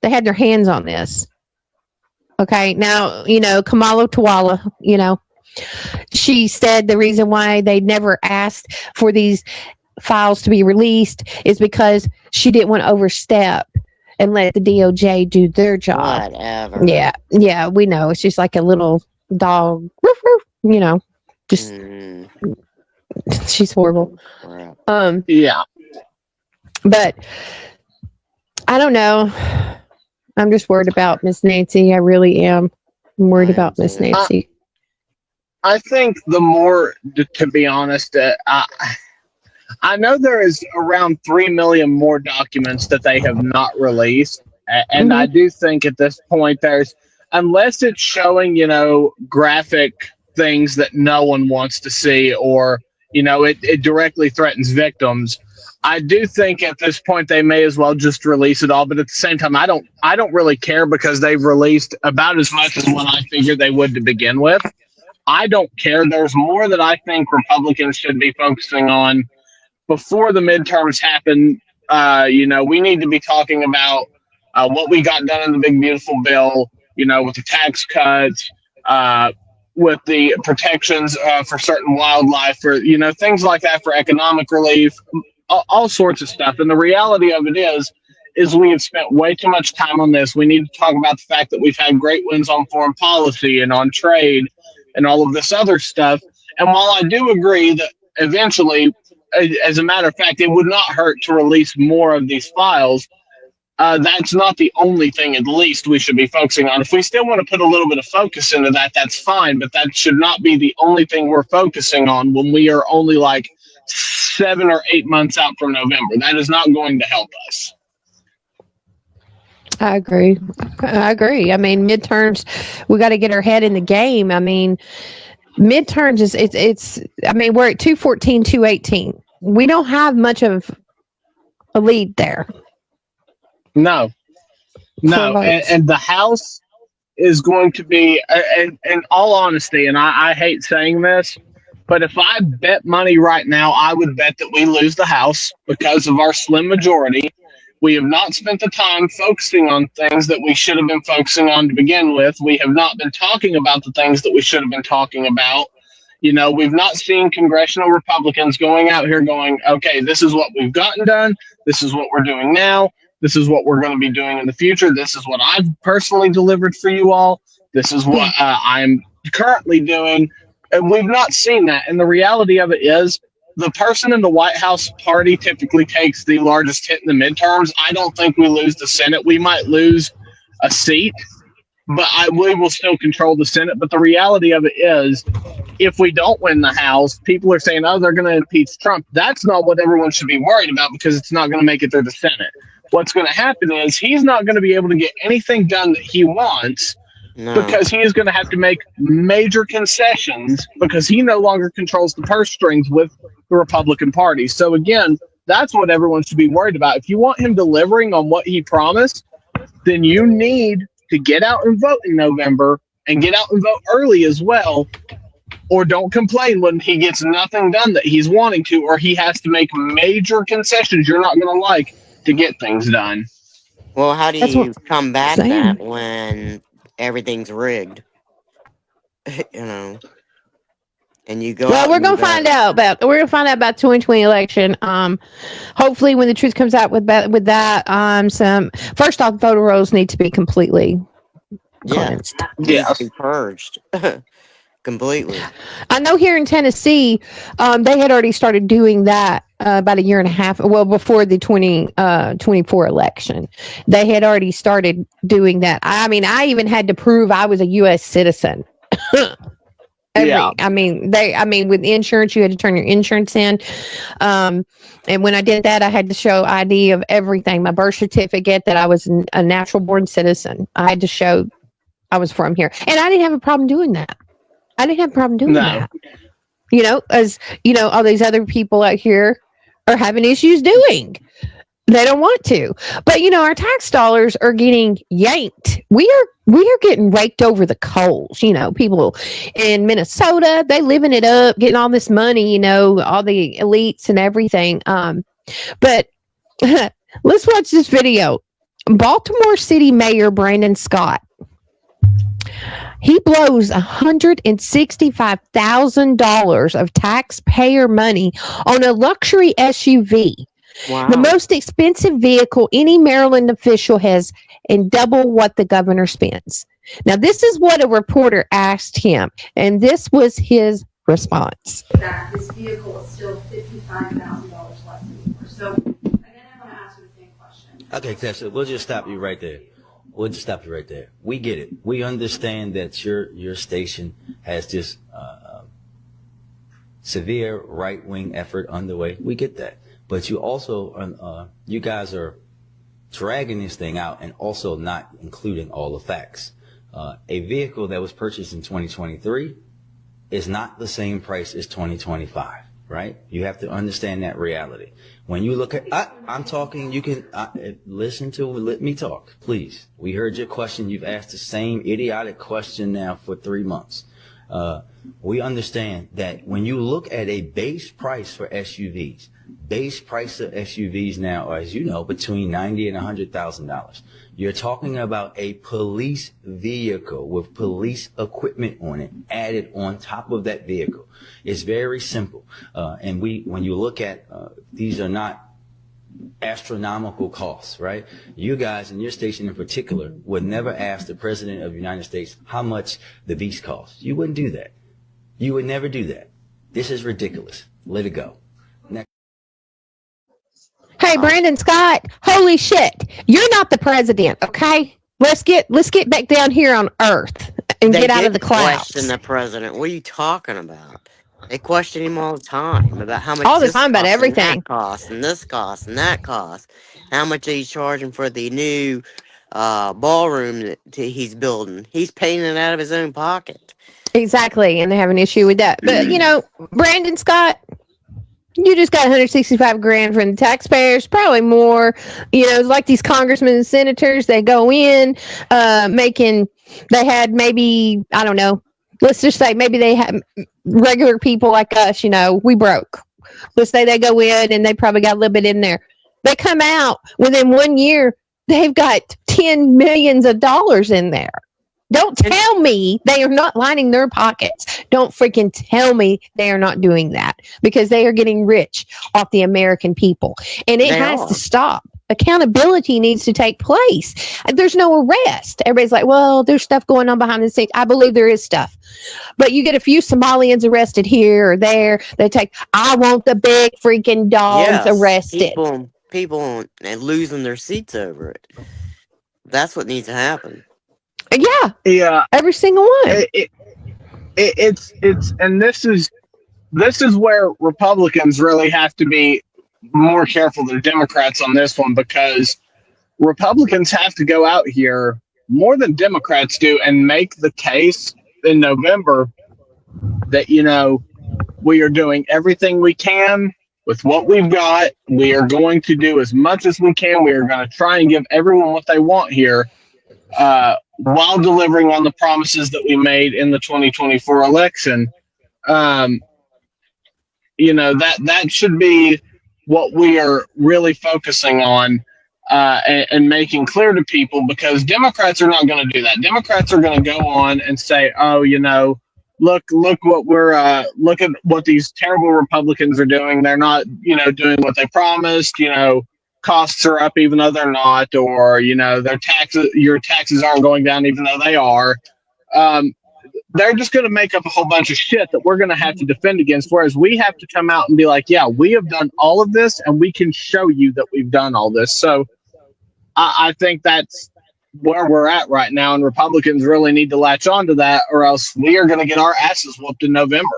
[SPEAKER 1] they had their hands on this. Okay. Now, you know, Kamala Tawala, you know, she said the reason why they never asked for these files to be released is because she didn't want to overstep and let the DOJ do their job.
[SPEAKER 2] Whatever.
[SPEAKER 1] Yeah, we know. It's just like a little dog, woof, woof, you know, just she's horrible.
[SPEAKER 3] Yeah.
[SPEAKER 1] But I don't know. I'm just worried about Miss Nancy. I really am. I'm worried about Miss Nancy.
[SPEAKER 3] I think the more, to be honest, I know there is around 3 million more documents that they have not released. And I do think at this point unless it's showing, you know, graphic things that no one wants to see or, you know, it directly threatens victims, I do think at this point they may as well just release it all. But at the same time, I don't really care because they've released about as much as what I figured they would to begin with. I don't care. There's more that I think Republicans should be focusing on before the midterms happen. You know, we need to be talking about what we got done in the big, beautiful bill, you know, with the tax cuts, with the protections for certain wildlife, for, you know, things like that, for economic relief, all sorts of stuff. And the reality of it is we have spent way too much time on this. We need to talk about the fact that we've had great wins on foreign policy and on trade and all of this other stuff. And while I do agree that eventually, as a matter of fact, it would not hurt to release more of these files, that's not the only thing at least we should be focusing on. If we still want to put a little bit of focus into that, that's fine, but that should not be the only thing we're focusing on when we are only like 7 or 8 months out from November. That is not going to help us.
[SPEAKER 1] I agree. I mean, midterms, we got to get our head in the game. I mean, midterms I mean, we're at 214, 218. We don't have much of a lead there.
[SPEAKER 3] No. And the House is going to be, in all honesty, and I hate saying this, but if I bet money right now, I would bet that we lose the House because of our slim majority. We have not spent the time focusing on things that we should have been focusing on to begin with. We have not been talking about the things that we should have been talking about. You know, we've not seen congressional Republicans going out here going, okay, this is what we've gotten done. This is what we're doing now. This is what we're going to be doing in the future. This is what I've personally delivered for you all. This is what I'm currently doing. And we've not seen that. And the reality of it is the person in the White House party typically takes the largest hit in the midterms. I don't think we lose the Senate. We might lose a seat, but we will still control the Senate. But the reality of it is, if we don't win the House, people are saying, oh, they're going to impeach Trump. That's not what everyone should be worried about, because it's not going to make it through the Senate. What's going to happen is he's not going to be able to get anything done that he wants, because he is going to have to make major concessions because he no longer controls the purse strings with the Republican Party. So again, that's what everyone should be worried about. If you want him delivering on what he promised, then you need to get out and vote in November, and get out and vote early as well, or don't complain when he gets nothing done that he's wanting to, or he has to make major concessions you're not going to like to get things done.
[SPEAKER 2] Well, how do you combat that when everything's rigged? And you go.
[SPEAKER 1] Well, we're gonna find out about 2020 election. Hopefully, when the truth comes out with that, first off, voter rolls need to be completely cleansed.
[SPEAKER 2] Yeah, purged completely.
[SPEAKER 1] I know here in Tennessee, they had already started doing that about a year and a half. Well, before the 2024 election, they had already started doing that. I mean, I even had to prove I was a U.S. citizen. With insurance, you had to turn your insurance in. And when I did that, I had to show ID of everything, my birth certificate, that I was a natural born citizen. I had to show I was from here. And I didn't have a problem doing that. That. As all these other people out here are having issues doing. They don't want to. But our tax dollars are getting yanked. We are getting raked over the coals. People in Minnesota, they living it up, getting all this money, all the elites and everything. But let's watch this video. Baltimore City Mayor Brandon Scott. He blows $165,000 of taxpayer money on a luxury SUV.
[SPEAKER 2] Wow.
[SPEAKER 1] The most expensive vehicle any Maryland official has, and double what the governor spends. Now, this is what a reporter asked him, and this was his response.
[SPEAKER 9] That this vehicle is still $55,000 less than before. So, again, I want to ask you the same question.
[SPEAKER 10] Okay, Tessa, we'll just stop you right there. We get it. We understand that your station has this severe right-wing effort underway. We get that. But you also, you guys are dragging this thing out and also not including all the facts. A vehicle that was purchased in 2023 is not the same price as 2025, right? You have to understand that reality. When you look at, I'm talking, you can listen to, let me talk, please. We heard your question. You've asked the same idiotic question now for 3 months. We understand that when you look at a base price for SUVs, base price of SUVs now are, as you know, between $90,000 and $100,000. You're talking about a police vehicle with police equipment on it added on top of that vehicle. It's very simple. And when you look at, these are not astronomical costs, right? You guys in your station in particular would never ask the President of the United States how much the beast costs. You wouldn't do that. You would never do that. This is ridiculous. Let it go.
[SPEAKER 1] Hey, Brandon Scott, holy shit. You're not the president, okay? Let's get back down here on Earth and get out of the clouds.
[SPEAKER 2] Question the president. What are you talking about? They question him all the time about how much
[SPEAKER 1] all the time about everything.
[SPEAKER 2] That cost and this cost and that cost. How much he's charging for the new ballroom that he's building. He's paying it out of his own pocket.
[SPEAKER 1] Exactly, and they have an issue with that. But Brandon Scott, you just got $165,000 from the taxpayers, probably more. Like these congressmen and senators, they go in they had maybe, I don't know, let's just say maybe they had regular people like us, we broke. Let's say they go in and they probably got a little bit in there. They come out within 1 year, they've got $10 million in there. Don't tell me they are not lining their pockets. Don't freaking tell me they are not doing that, because they are getting rich off the American people. And it has to stop. accountability needs to take place. There's no arrest. Everybody's like, well, there's stuff going on behind the scenes. I believe there is stuff. But you get a few Somalians arrested here or there. I want the big freaking dogs arrested.
[SPEAKER 2] People and losing their seats over it. That's what needs to happen.
[SPEAKER 1] Yeah. Every single one.
[SPEAKER 3] It's and this is where Republicans really have to be more careful than Democrats on this one, because Republicans have to go out here more than Democrats do and make the case in November that, we are doing everything we can with what we've got. We are going to do as much as we can. We are going to try and give everyone what they want here, while delivering on the promises that we made in the 2024 election. That should be what we are really focusing on, and making clear to people, because Democrats are not going to do that. Democrats are going to go on and say, oh, look at what these terrible Republicans are doing. They're not, doing what they promised. Costs are up even though they're not, or your taxes aren't going down even though they are. They're just going to make up a whole bunch of shit that we're going to have to defend against, whereas we have to come out and be like, yeah, we have done all of this and we can show you that we've done all this. So I think that's where we're at right now, and Republicans really need to latch on to that, or else we are going to get our asses whooped in November.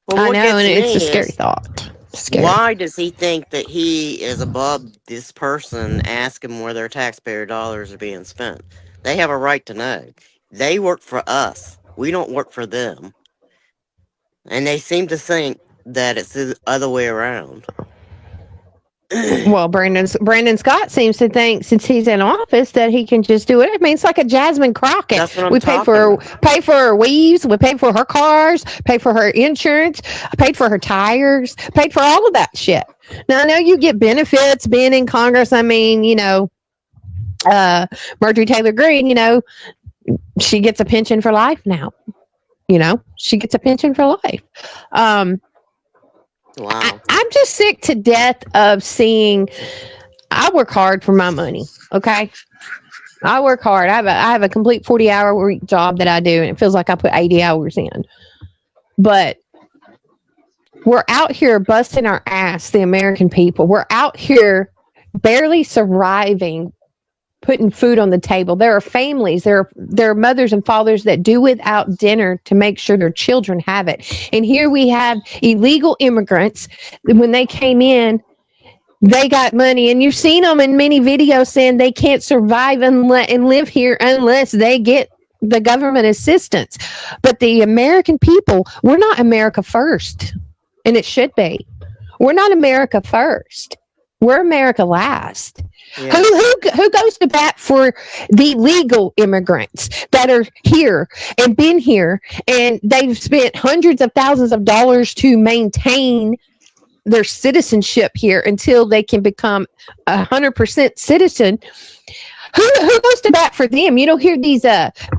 [SPEAKER 2] Well,
[SPEAKER 1] I know, and it's a scary thought.
[SPEAKER 2] Why does he think that he is above this person asking where their taxpayer dollars are being spent? They have a right to know. They work for us. We don't work for them. And they seem to think that it's the other way around.
[SPEAKER 1] Well, Brandon Scott seems to think, since he's in office, that he can just do it. I mean, it's like a Jasmine Crockett.
[SPEAKER 2] That's what I'm
[SPEAKER 1] we pay for her weaves, we pay for her cars, pay for her insurance, paid for her tires, paid for all of that shit. Now, I know you get benefits being in Congress. I mean, Marjorie Taylor Greene, she gets a pension for life now. She gets a pension for life.
[SPEAKER 2] Wow.
[SPEAKER 1] I'm just sick to death of seeing. I work hard for my money. Okay. I work hard. I have a complete 40-hour week job that I do, and it feels like I put 80 hours in. But we're out here busting our ass, the American people. We're out here barely surviving, putting food on the table. There are families, there are mothers and fathers that do without dinner to make sure their children have it. And here we have illegal immigrants. When they came in, they got money, and you've seen them in many videos saying they can't survive and live here unless they get the government assistance. But the American people, we're not America first, and it should be. We're not America first. We're America last. Yeah. Who goes to bat for the legal immigrants that are here and been here, and they've spent hundreds of thousands of dollars to maintain their citizenship here until they can become 100% citizen? Who goes to bat for them? You don't hear these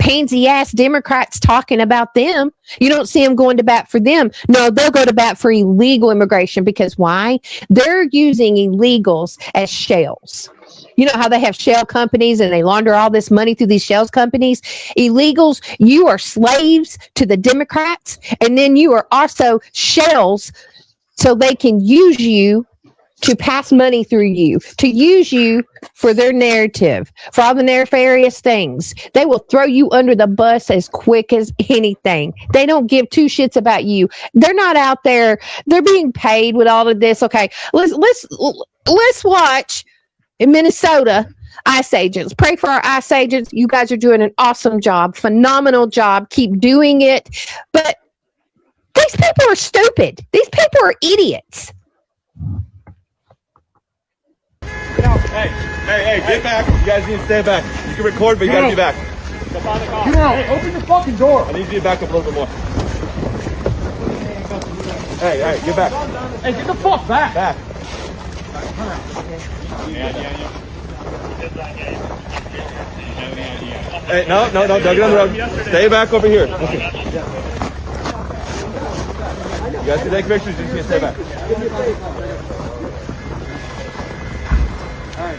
[SPEAKER 1] pansy ass Democrats talking about them. You don't see them going to bat for them. No, they'll go to bat for illegal immigration, because why? They're using illegals as shells. You know how they have shell companies and they launder all this money through these shells companies? Illegals, you are slaves to the Democrats, and then you are also shells so they can use you to pass money through you, to use you for their narrative, for all the nefarious things. They will throw you under the bus as quick as anything. They don't give two shits about you. They're not out there. They're being paid with all of this. Okay, let's watch in Minnesota, ICE agents. Pray for our ICE agents. You guys are doing an awesome job, phenomenal job. Keep doing it. But these people are stupid. These people are idiots.
[SPEAKER 11] Hey, get back. You guys need to stay back. You can record, but you gotta be back. Come on, open the fucking door. I need you to back up a little bit more. Hey, get back. Hey, get the fuck back. Back. Hey, no, don't get on the road. Stay back over here. Okay. You guys can take pictures, you just need to stay back. All right.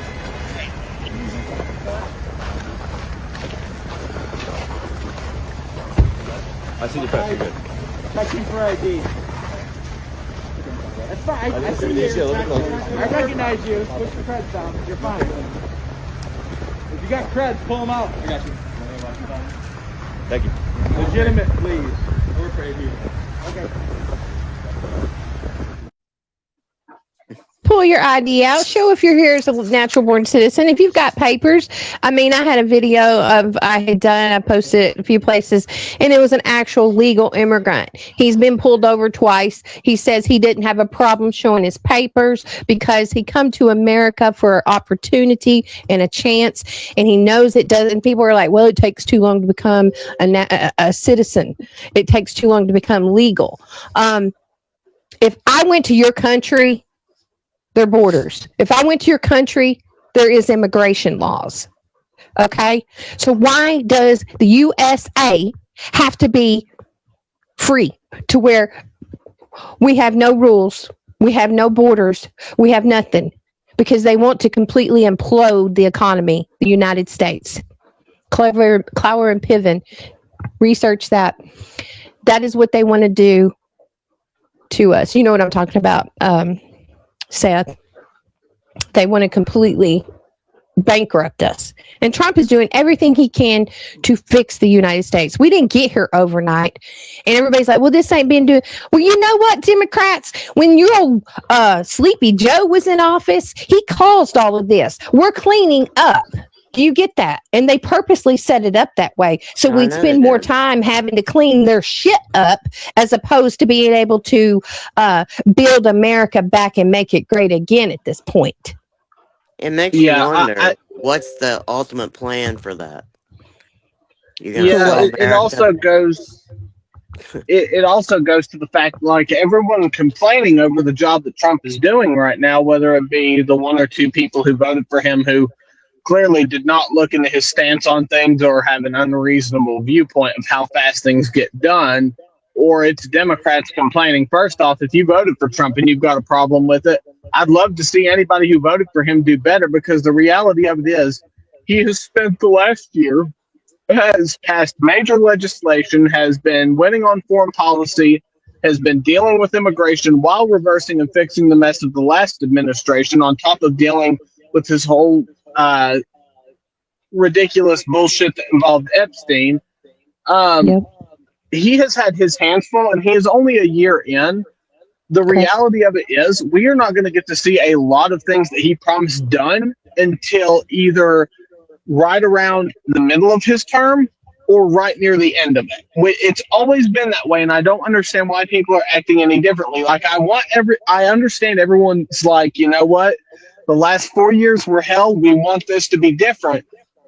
[SPEAKER 11] I see the creds. You're good.
[SPEAKER 12] Checking for ID. That's fine. I see you. I recognize you. Push the creds down. You're fine. If you got creds, pull them out. I got you.
[SPEAKER 11] Thank you.
[SPEAKER 12] Legitimate, please. We're afraid of you. Okay.
[SPEAKER 1] Pull your ID out. Show if you're here as a natural born citizen. If you've got papers, I mean, I had a video I posted it a few places, and it was an actual legal immigrant. He's been pulled over twice. He says he didn't have a problem showing his papers because he come to America for opportunity and a chance, and he knows it doesn't. People are like, well, it takes too long to become a citizen. It takes too long to become legal. If I went to your country, there are borders. If I went to your country, there is immigration laws. Okay? So why does the USA have to be free to where we have no rules, we have no borders, we have nothing? Because they want to completely implode the economy, the United States. Clower and Piven, research that. That is what they want to do to us. You know what I'm talking about, Seth. They want to completely bankrupt us. And Trump is doing everything he can to fix the United States. We didn't get here overnight. And everybody's like, well, this ain't been doing. Well, you know what, Democrats? When your old Sleepy Joe was in office, he caused all of this. We're cleaning up. Do you get that? And they purposely set it up that way. So we'd spend more time having to clean their shit up as opposed to being able to build America back and make it great again at this point.
[SPEAKER 2] It makes you wonder, what's the ultimate plan for that?
[SPEAKER 3] It also goes. It also goes to the fact, like, everyone complaining over the job that Trump is doing right now, whether it be the one or two people who voted for him who clearly did not look into his stance on things or have an unreasonable viewpoint of how fast things get done, or it's Democrats complaining. First off, if you voted for Trump and you've got a problem with it, I'd love to see anybody who voted for him do better, because the reality of it is he has spent the last year, has passed major legislation, has been winning on foreign policy, has been dealing with immigration while reversing and fixing the mess of the last administration, on top of dealing with his whole ridiculous bullshit that involved Epstein. He has had his hands full, and he is only a year in. The reality of it is we are not going to get to see a lot of things that he promised done until either right around the middle of his term or right near the end of it. It's always been that way, and I don't understand why people are acting any differently. Like, I understand everyone's like, you know what? The last 4 years were hell. We want this to be different.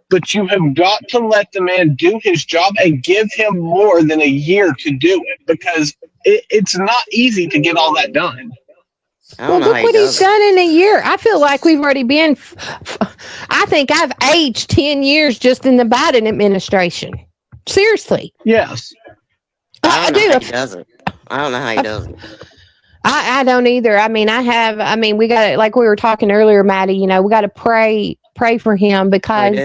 [SPEAKER 3] But you have got to let the man do his job and give him more than a year to do it, because it's not easy to get all that done.
[SPEAKER 1] Well, look what he's done in a year. I feel like we've already been, I think I've aged 10 years just in the Biden administration. Seriously.
[SPEAKER 3] Yes.
[SPEAKER 2] I don't know how he does it. I don't know how he does it.
[SPEAKER 1] I don't either. I mean, we got to, like we were talking earlier, Maddie, you know, we got to pray for him, because,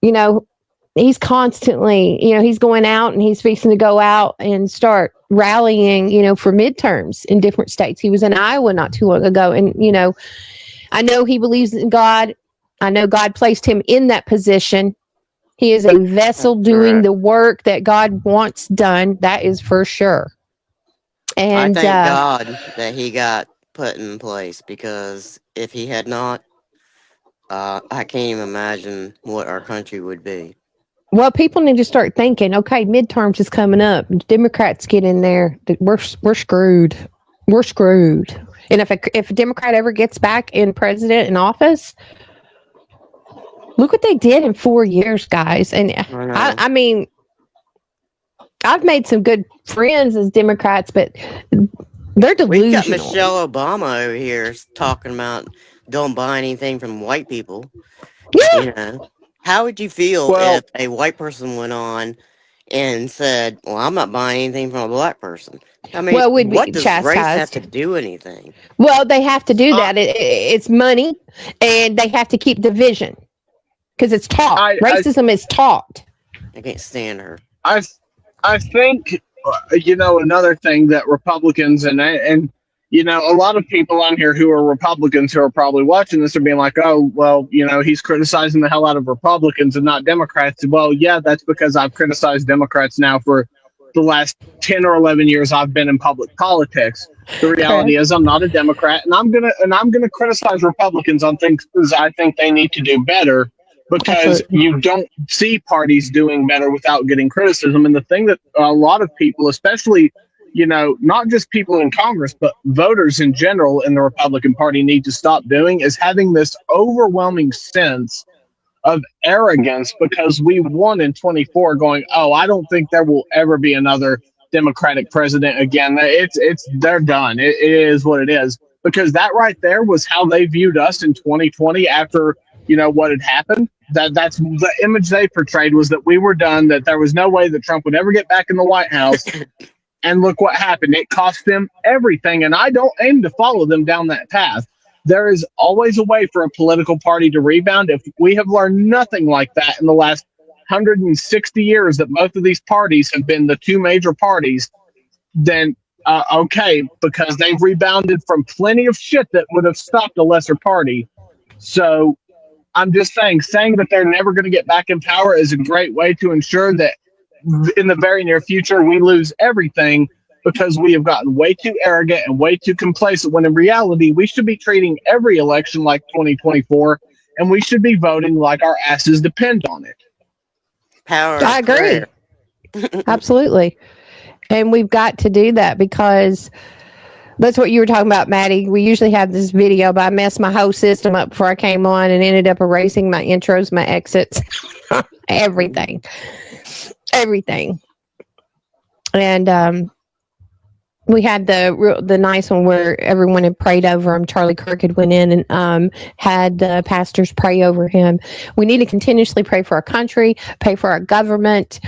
[SPEAKER 1] you know, he's constantly, you know, he's going out and he's fixing to go out and start rallying, you know, for midterms in different states. He was in Iowa not too long ago. And, you know, I know he believes in God. I know God placed him in that position. He is a vessel doing the work that God wants done. That is for sure. And
[SPEAKER 2] I thank God that he got put in place, because if he had not, I can't even imagine what our country would be.
[SPEAKER 1] Well, people need to start thinking, okay, midterms is coming up. Democrats get in there. We're screwed. We're screwed. And if a Democrat ever gets back in president in office, look what they did in 4 years, guys. And I mean, I've made some good friends as Democrats, but they're delusional.
[SPEAKER 2] We've got Michelle Obama over here talking about don't buy anything from white people.
[SPEAKER 1] Yeah.
[SPEAKER 2] You know, how would you feel if a white person went on and said, well, I'm not buying anything from a black person? I mean, what does race have to do anything?
[SPEAKER 1] Well, they have to do that. It's money, and they have to keep division, because it's taught. Racism is taught.
[SPEAKER 2] I can't stand her.
[SPEAKER 3] I think, another thing that Republicans and a lot of people on here who are Republicans who are probably watching this are being like, oh, well, he's criticizing the hell out of Republicans and not Democrats. Well, yeah, that's because I've criticized Democrats now for the last 10 or 11 years I've been in public politics. The reality is I'm not a Democrat, and I'm gonna criticize Republicans on things I think they need to do better, because you don't see parties doing better without getting criticism. And the thing that a lot of people, especially, not just people in Congress, but voters in general in the Republican Party need to stop doing is having this overwhelming sense of arrogance because we won in 24 going, oh, I don't think there will ever be another Democratic president again. They're done. It is what it is. Because that right there was how they viewed us in 2020 after, what had happened. That's the image they portrayed, was that we were done, that there was no way that Trump would ever get back in the White House. And look what happened. It cost them everything. And I don't aim to follow them down that path. There is always a way for a political party to rebound. If we have learned nothing like that in the last 160 years that both of these parties have been the two major parties, then okay, because they've rebounded from plenty of shit that would have stopped a lesser party. So I'm just saying that they're never going to get back in power is a great way to ensure that in the very near future we lose everything, because we have gotten way too arrogant and way too complacent, when in reality we should be treating every election like 2024, and we should be voting like our asses depend on it.
[SPEAKER 1] I agree. Absolutely. And we've got to do that, because that's what you were talking about, Maddie. We usually have this video, but I messed my whole system up before I came on and ended up erasing my intros, my exits, everything. And we had the nice one where everyone had prayed over him. Charlie Kirk had went in and had the pastors pray over him. We need to continuously pray for our country, pray for our government,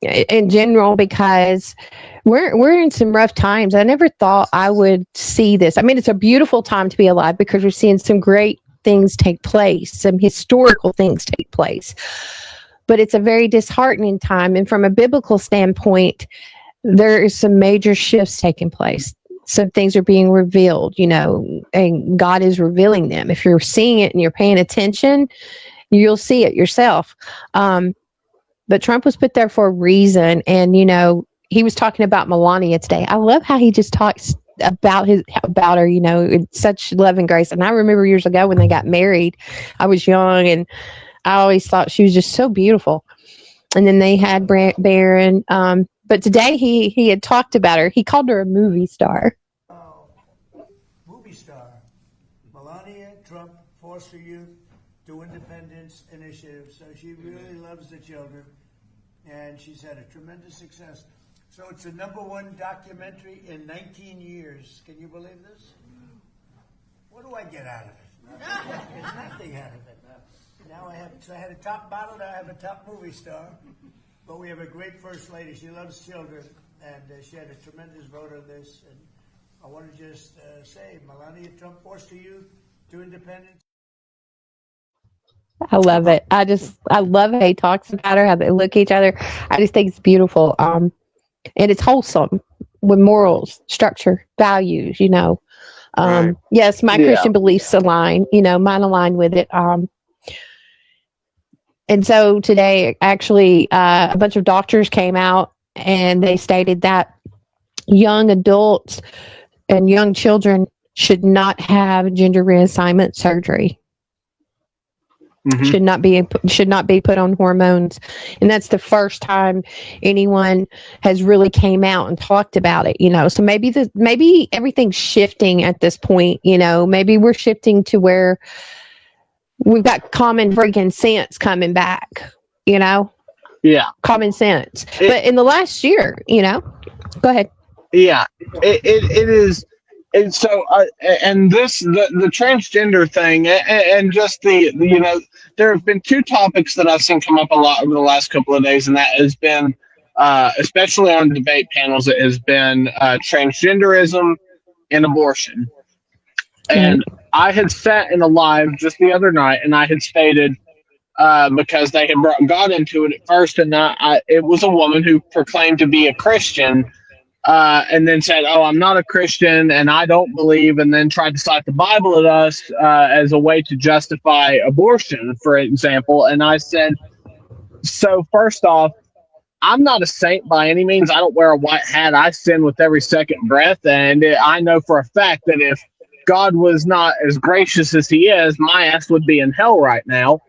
[SPEAKER 1] in general, because we're in some rough times. I never thought I would see this. I mean, it's a beautiful time to be alive because we're seeing some great things take place, some historical things take place. But it's a very disheartening time. And from a biblical standpoint, there is some major shifts taking place. Some things are being revealed, and God is revealing them. If you're seeing it and you're paying attention, you'll see it yourself. But Trump was put there for a reason. And, he was talking about Melania today. I love how he just talks about her, in such love and grace. And I remember years ago when they got married, I was young and I always thought she was just so beautiful. And then they had Barron. But today he had talked about her. He called her a movie star.
[SPEAKER 13] Movie star. Melania Trump, Foster Youth to Independence Initiative. So she really loves the children, and she's had a tremendous success. So it's the #1 documentary in 19 years. Can you believe this? What do I get out of it? I get nothing out of it. Now I had a top model, now I have a top movie star. But we have a great first lady. She loves children, and she had a tremendous vote on this. And I want to just say, Melania Trump, Foster Youth to Independence.
[SPEAKER 1] I love it. I love how he talks about her, how they look at each other. I just think it's beautiful. And it's wholesome with morals, structure, values,
[SPEAKER 3] Right.
[SPEAKER 1] Yes, my Christian beliefs align, mine align with it. And so today, actually, a bunch of doctors came out and they stated that young adults and young children should not have gender reassignment surgery. Mm-hmm. Should not be put on hormones. And that's the first time anyone has really came out and talked about it, So maybe everything's shifting at this point, Maybe we're shifting to where we've got common freaking sense coming back,
[SPEAKER 3] Yeah.
[SPEAKER 1] Common sense. But in the last year, go ahead.
[SPEAKER 3] Yeah, it is. And so, and the transgender thing, and just there have been two topics that I've seen come up a lot over the last couple of days, and that has been, especially on debate panels, it has been transgenderism and abortion. And I had sat in a live just the other night, and I had stated, because they had brought God into it at first, and it was a woman who proclaimed to be a Christian, and then said, "Oh, I'm not a Christian, and I don't believe," and then tried to cite the Bible at us as a way to justify abortion, for example. And I said, so first off, I'm not a saint by any means. I don't wear a white hat. I sin with every second breath, and I know for a fact that if God was not as gracious as he is, my ass would be in hell right now.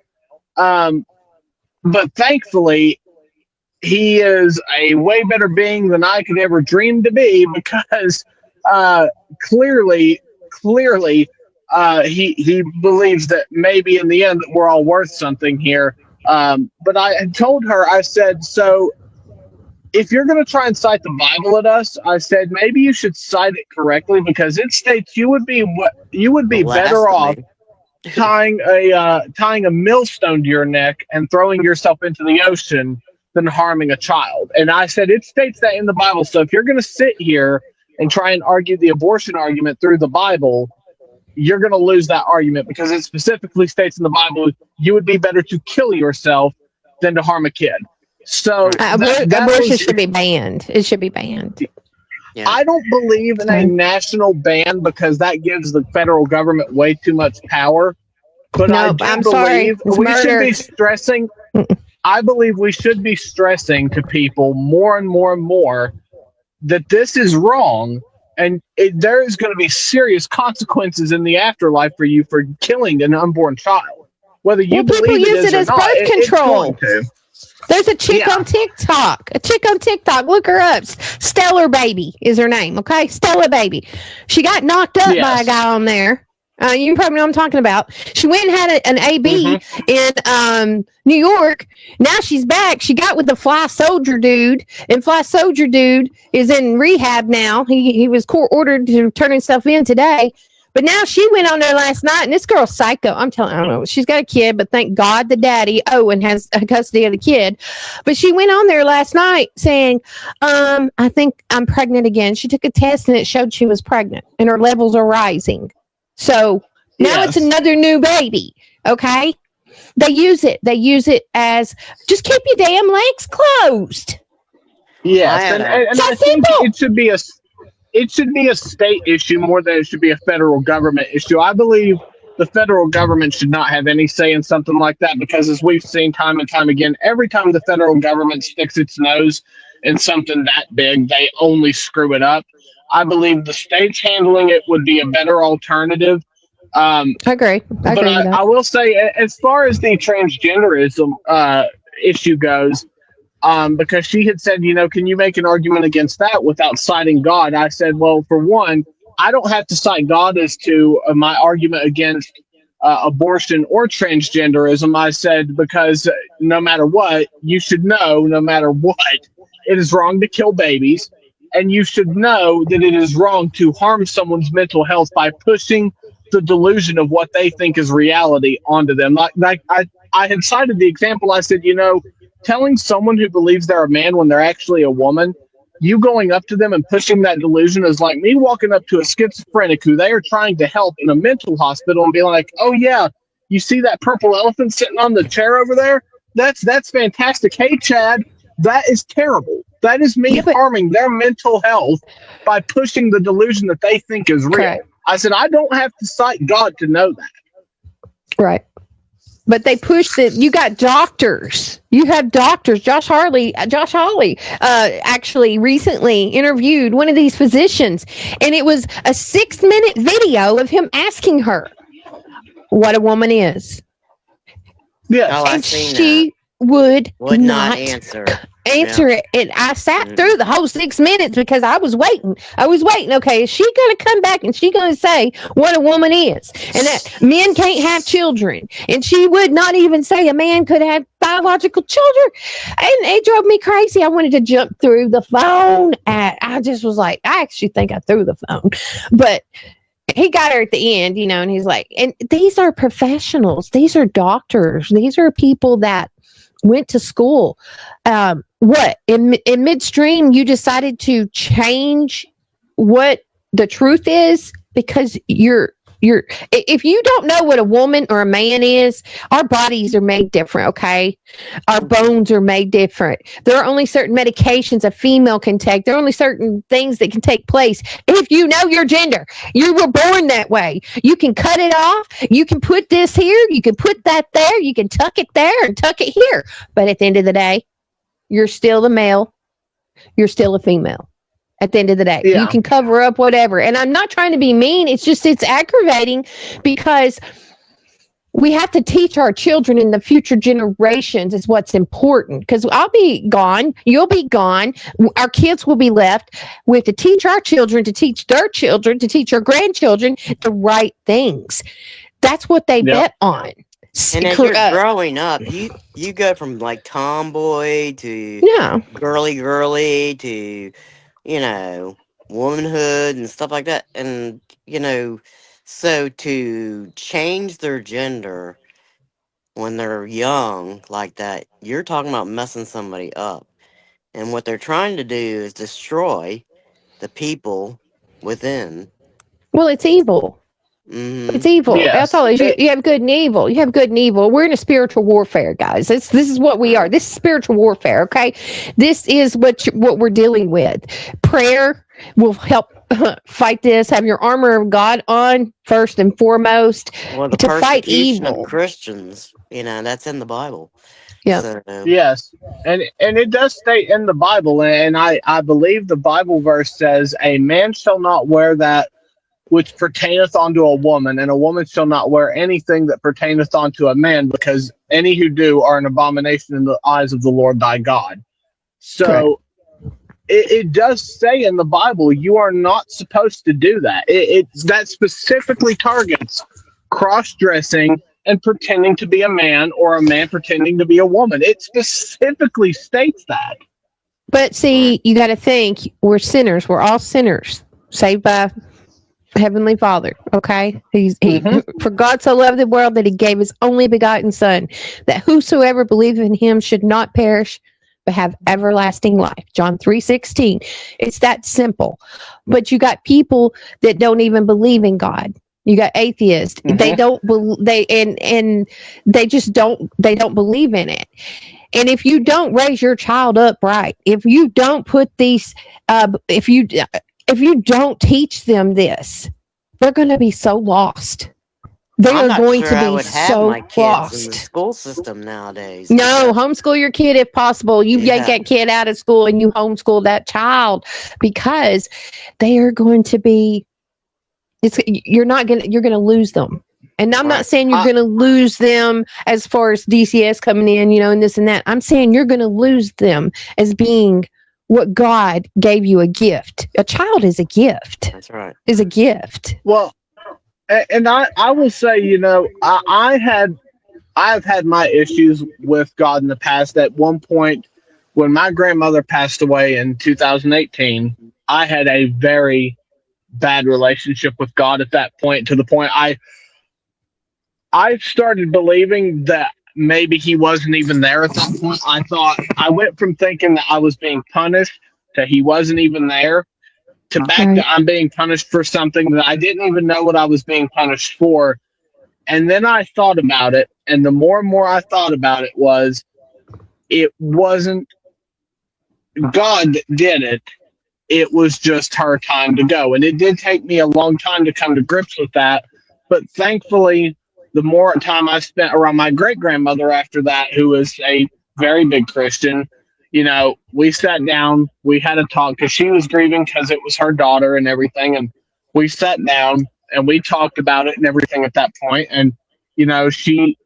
[SPEAKER 3] But thankfully, he is a way better being than I could ever dream to be, because clearly, he believes that maybe in the end that we're all worth something here. But I had told her, I said, so if you're going to try and cite the Bible at us, I said, maybe you should cite it correctly, because it states you would be better off tying a millstone to your neck and throwing yourself into the ocean than harming a child. And I said, it states that in the Bible. So if you're going to sit here and try and argue the abortion argument through the Bible, you're going to lose that argument, because it specifically states in the Bible you would be better to kill yourself than to harm a kid. So
[SPEAKER 1] abortion should be banned. It should be banned.
[SPEAKER 2] Yeah.
[SPEAKER 3] I don't believe in a national ban, because that gives the federal government way too much power. But
[SPEAKER 1] No, I'm sorry. It's
[SPEAKER 3] we should
[SPEAKER 1] murder.
[SPEAKER 3] be stressing. I believe we should be stressing to people more and more and more that this is wrong, and there is going to be serious consequences in the afterlife for you for killing an unborn child. Whether you
[SPEAKER 1] People
[SPEAKER 3] believe
[SPEAKER 1] use
[SPEAKER 3] it
[SPEAKER 1] it
[SPEAKER 3] is
[SPEAKER 1] as
[SPEAKER 3] or not,
[SPEAKER 1] birth
[SPEAKER 3] it's
[SPEAKER 1] control.
[SPEAKER 3] going to.
[SPEAKER 1] There's a chick on TikTok. Look her up. Stellar Baby is her name. Okay, Stellar Baby. She got knocked up by a guy on there. You probably know what I'm talking about. She went and had an AB in New York. Now she's back. She got with the Fly Soldier dude, and Fly Soldier dude is in rehab now. He was court ordered to turn himself in today. But now she went on there last night, and this girl's psycho. I'm telling you, I don't know. She's got a kid, but thank God the daddy, Owen, has custody of the kid. But she went on there last night saying, I think I'm pregnant again. She took a test, and it showed she was pregnant, and her levels are rising. So now it's another new baby. Okay. They use it as just keep your damn legs closed.
[SPEAKER 3] Yes. And I think it should be a state issue more than it should be a federal government issue. I believe the federal government should not have any say in something like that, because as we've seen time and time again, every time the federal government sticks its nose in something that big, they only screw it up. I believe the states handling it would be a better alternative.
[SPEAKER 1] I agree.
[SPEAKER 3] But I will say, as far as the transgenderism issue goes, because she had said, can you make an argument against that without citing God? I said, well, for one, I don't have to cite God as to my argument against abortion or transgenderism. I said, because no matter what, you should know, no matter what, it is wrong to kill babies. And you should know that it is wrong to harm someone's mental health by pushing the delusion of what they think is reality onto them. Like I had cited the example. I said, telling someone who believes they're a man when they're actually a woman, you going up to them and pushing that delusion is like me walking up to a schizophrenic who they are trying to help in a mental hospital and being like, oh yeah, you see that purple elephant sitting on the chair over there? That's fantastic. Hey, Chad, that is terrible. That is me harming their mental health by pushing the delusion that they think is real. Correct. I said, I don't have to cite God to know that.
[SPEAKER 1] Right. But they pushed it. You got doctors. You have doctors. Josh Hawley actually recently interviewed one of these physicians, and it was a 6-minute video of him asking her what a woman is.
[SPEAKER 3] Yeah,
[SPEAKER 1] and she would not answer it. And I sat through the whole 6 minutes because I was waiting. Okay, is she going to come back and she going to say what a woman is, and that men can't have children? And she would not even say a man could have biological children. And it drove me crazy. I wanted to jump through the phone. I just was like, I actually think I threw the phone, but he got her at the end, and he's like, and these are professionals. These are doctors. These are people that went to school. What in midstream you decided to change what the truth is because you're if you don't know what a woman or a man is, our bodies are made different, okay? Our bones are made different. There are only certain medications a female can take. There are only certain things that can take place if you know your gender. You were born that way. You can cut it off. You can put this here. You can put that there. You can tuck it there and tuck it here. But at the end of the day, you're still the male. You're still a female. At the end of the day, you can cover up whatever. And I'm not trying to be mean. It's just, it's aggravating because we have to teach our children in the future generations is what's important. Because I'll be gone. You'll be gone. Our kids will be left. We have to teach our children to teach their children to teach our grandchildren the right things. That's what they bet on.
[SPEAKER 2] And as you're growing up, you go from like tomboy to girly to, you know, womanhood and stuff like that. And, you know, so to change their gender when they're young like that, you're talking about messing somebody up. And what they're trying to do is destroy the people within.
[SPEAKER 1] Well, it's evil.
[SPEAKER 2] Mm-hmm.
[SPEAKER 1] It's evil. That's all it is. You have good and evil. You have good and evil. We're in a spiritual warfare, guys. This is what we are. This is spiritual warfare, okay? This is what we're dealing with. Prayer will help fight this. Have your armor of God on first and foremost to fight evil.
[SPEAKER 2] Of Christians, you know, that's in the Bible.
[SPEAKER 1] Yeah.
[SPEAKER 2] So,
[SPEAKER 3] yes, and it does state in the Bible, and I believe the Bible verse says, "A man shall not wear that which pertaineth unto a woman, and a woman shall not wear anything that pertaineth unto a man, because any who do are an abomination in the eyes of the Lord thy God." So it does say in the Bible you are not supposed to do that. That specifically targets cross-dressing and pretending to be a man, or a man pretending to be a woman. It specifically states that.
[SPEAKER 1] But see, you got to think, we're sinners. We're all sinners, saved by Heavenly Father, okay? For God so loved the world that he gave his only begotten Son, that whosoever believeth in him should not perish, but have everlasting life. John 3:16. It's that simple. But you got people that don't even believe in God. You got atheists. They don't and they just don't believe in it. And if you don't raise your child up right, if you don't put these if you don't teach them this, they're going to be so lost. They are going to be so lost.
[SPEAKER 2] In the school system nowadays.
[SPEAKER 1] No, homeschool your kid if possible. You yank that kid out of school and you homeschool that child, because they are going to be. You're going to lose them. And I'm not saying you're going to lose them as far as DCS coming in, you know, and this and that. I'm saying you're going to lose them as being what God gave you, a gift. A child is a gift.
[SPEAKER 2] That's right.
[SPEAKER 1] Is a gift.
[SPEAKER 3] Well, and I will say, you know, I've had my issues with God in the past. At one point, when my grandmother passed away in 2018, I had a very bad relationship with God at that point, to the point I started believing that maybe he wasn't even there at that point. I went from thinking that I was being punished to he wasn't even there, to back to I'm being punished for something that I didn't even know what I was being punished for. And then I thought about it, and the more and more I thought about it wasn't God that did it. It was just her time to go. And it did take me a long time to come to grips with that. But thankfully, the more time I spent around my great-grandmother after that, who was a very big Christian, you know, we sat down, we had a talk, because she was grieving because it was her daughter and everything. And we sat down and we talked about it and everything at that point. And, you know, she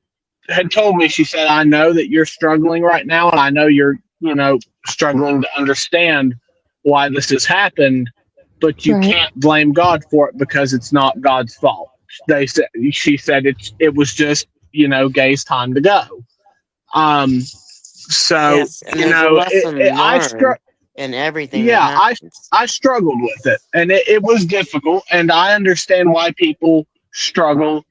[SPEAKER 3] had told me, she said, I know that you're struggling right now, and I know you're, you know, struggling to understand why this has happened, but you can't blame God for it, because it's not God's fault. She said it was just, you know, Gay's time to go. So,
[SPEAKER 2] yes,
[SPEAKER 3] you know,
[SPEAKER 2] and everything.
[SPEAKER 3] Yeah, I struggled with it, and it was difficult, and I understand why people struggle,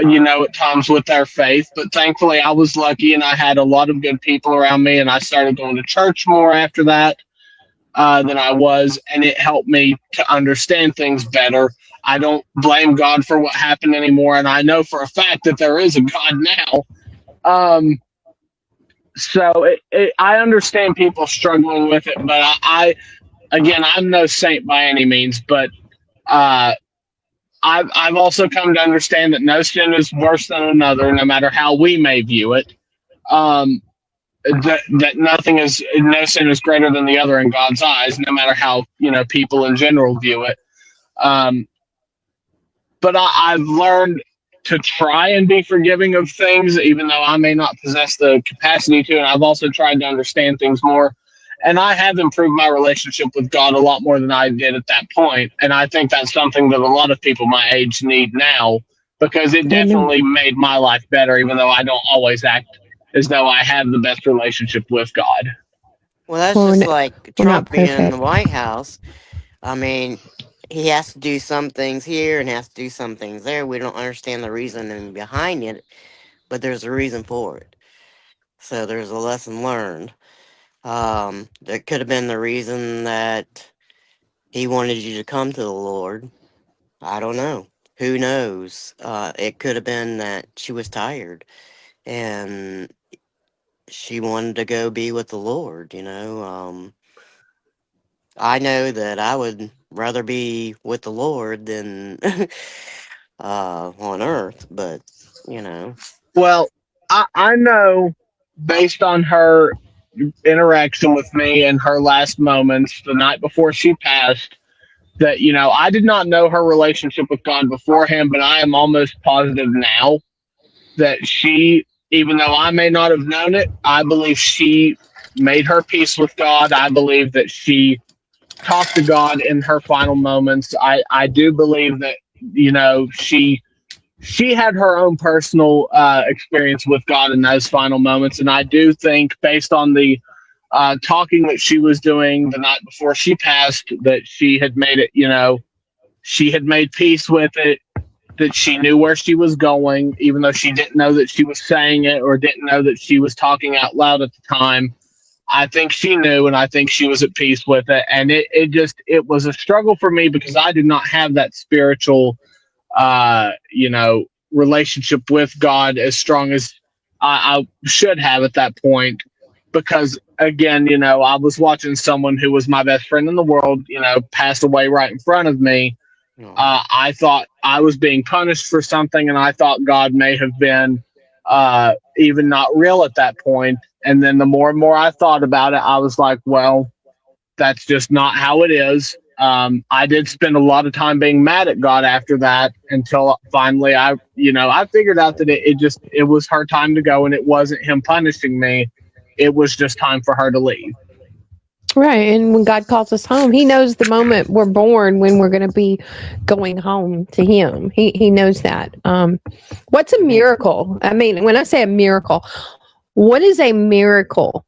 [SPEAKER 3] you know, at times with their faith. But thankfully, I was lucky, and I had a lot of good people around me, and I started going to church more after that. than I was, and it helped me to understand things better. I don't blame God for what happened anymore, and I know for a fact that there is a God now. Um, I understand people struggling with it, but again, I'm no saint by any means, but uh, I've also come to understand that no sin is worse than another, no matter how we may view it. Um, that no sin is greater than the other in God's eyes, no matter how people in general view it. Um, but I've learned to try and be forgiving of things, even though I may not possess the capacity to. And I've also tried to understand things more. And I have improved my relationship with God a lot more than I did at that point. And I think that's something that a lot of people my age need now, because it definitely made my life better, even though I don't always act as though I have the best relationship with God.
[SPEAKER 2] Well, that's
[SPEAKER 1] Well,
[SPEAKER 2] just like
[SPEAKER 1] we're not
[SPEAKER 2] Trump being in the
[SPEAKER 1] perfect.
[SPEAKER 2] White House. I mean, he has to do some things here and has to do some things there. We don't understand the reasoning behind it, but there's a reason for it. So there's a lesson learned. That could have been the reason that he wanted you to come to the Lord. I don't know. Who knows? It could have been that she was tired and she wanted to go be with the Lord, you know. I know that I would rather be with the Lord than on earth, but you know.
[SPEAKER 3] Well, I know based on her interaction with me and her last moments the night before she passed that, I did not know her relationship with God beforehand, but I am almost positive now that she, even though I may not have known it, I believe she made her peace with God. I believe that she talked to God in her final moments. I do believe that, she had her own personal experience with God in those final moments. And I do think, based on the talking that she was doing the night before she passed, that she had made it, she had made peace with it, that she knew where she was going, even though she didn't know that she was saying it or didn't know that she was talking out loud at the time. I think she knew, and I think she was at peace with it. And it was a struggle for me because I did not have that spiritual, uh, you know, relationship with God as strong as I should have at that point. Because again, I was watching someone who was my best friend in the world, pass away right in front of me. I thought I was being punished for something, and I thought God may have been even not real at that point. And then the more and more I thought about it, I was like, well, that's just not how it is. I did spend a lot of time being mad at God after that until finally I figured out that it was her time to go, and it wasn't him punishing me. It was just time for her to leave.
[SPEAKER 1] Right. And when God calls us home, He knows the moment we're born when we're going to be going home to Him. He knows that. What's a miracle? I mean, when I say a miracle, what is a miracle?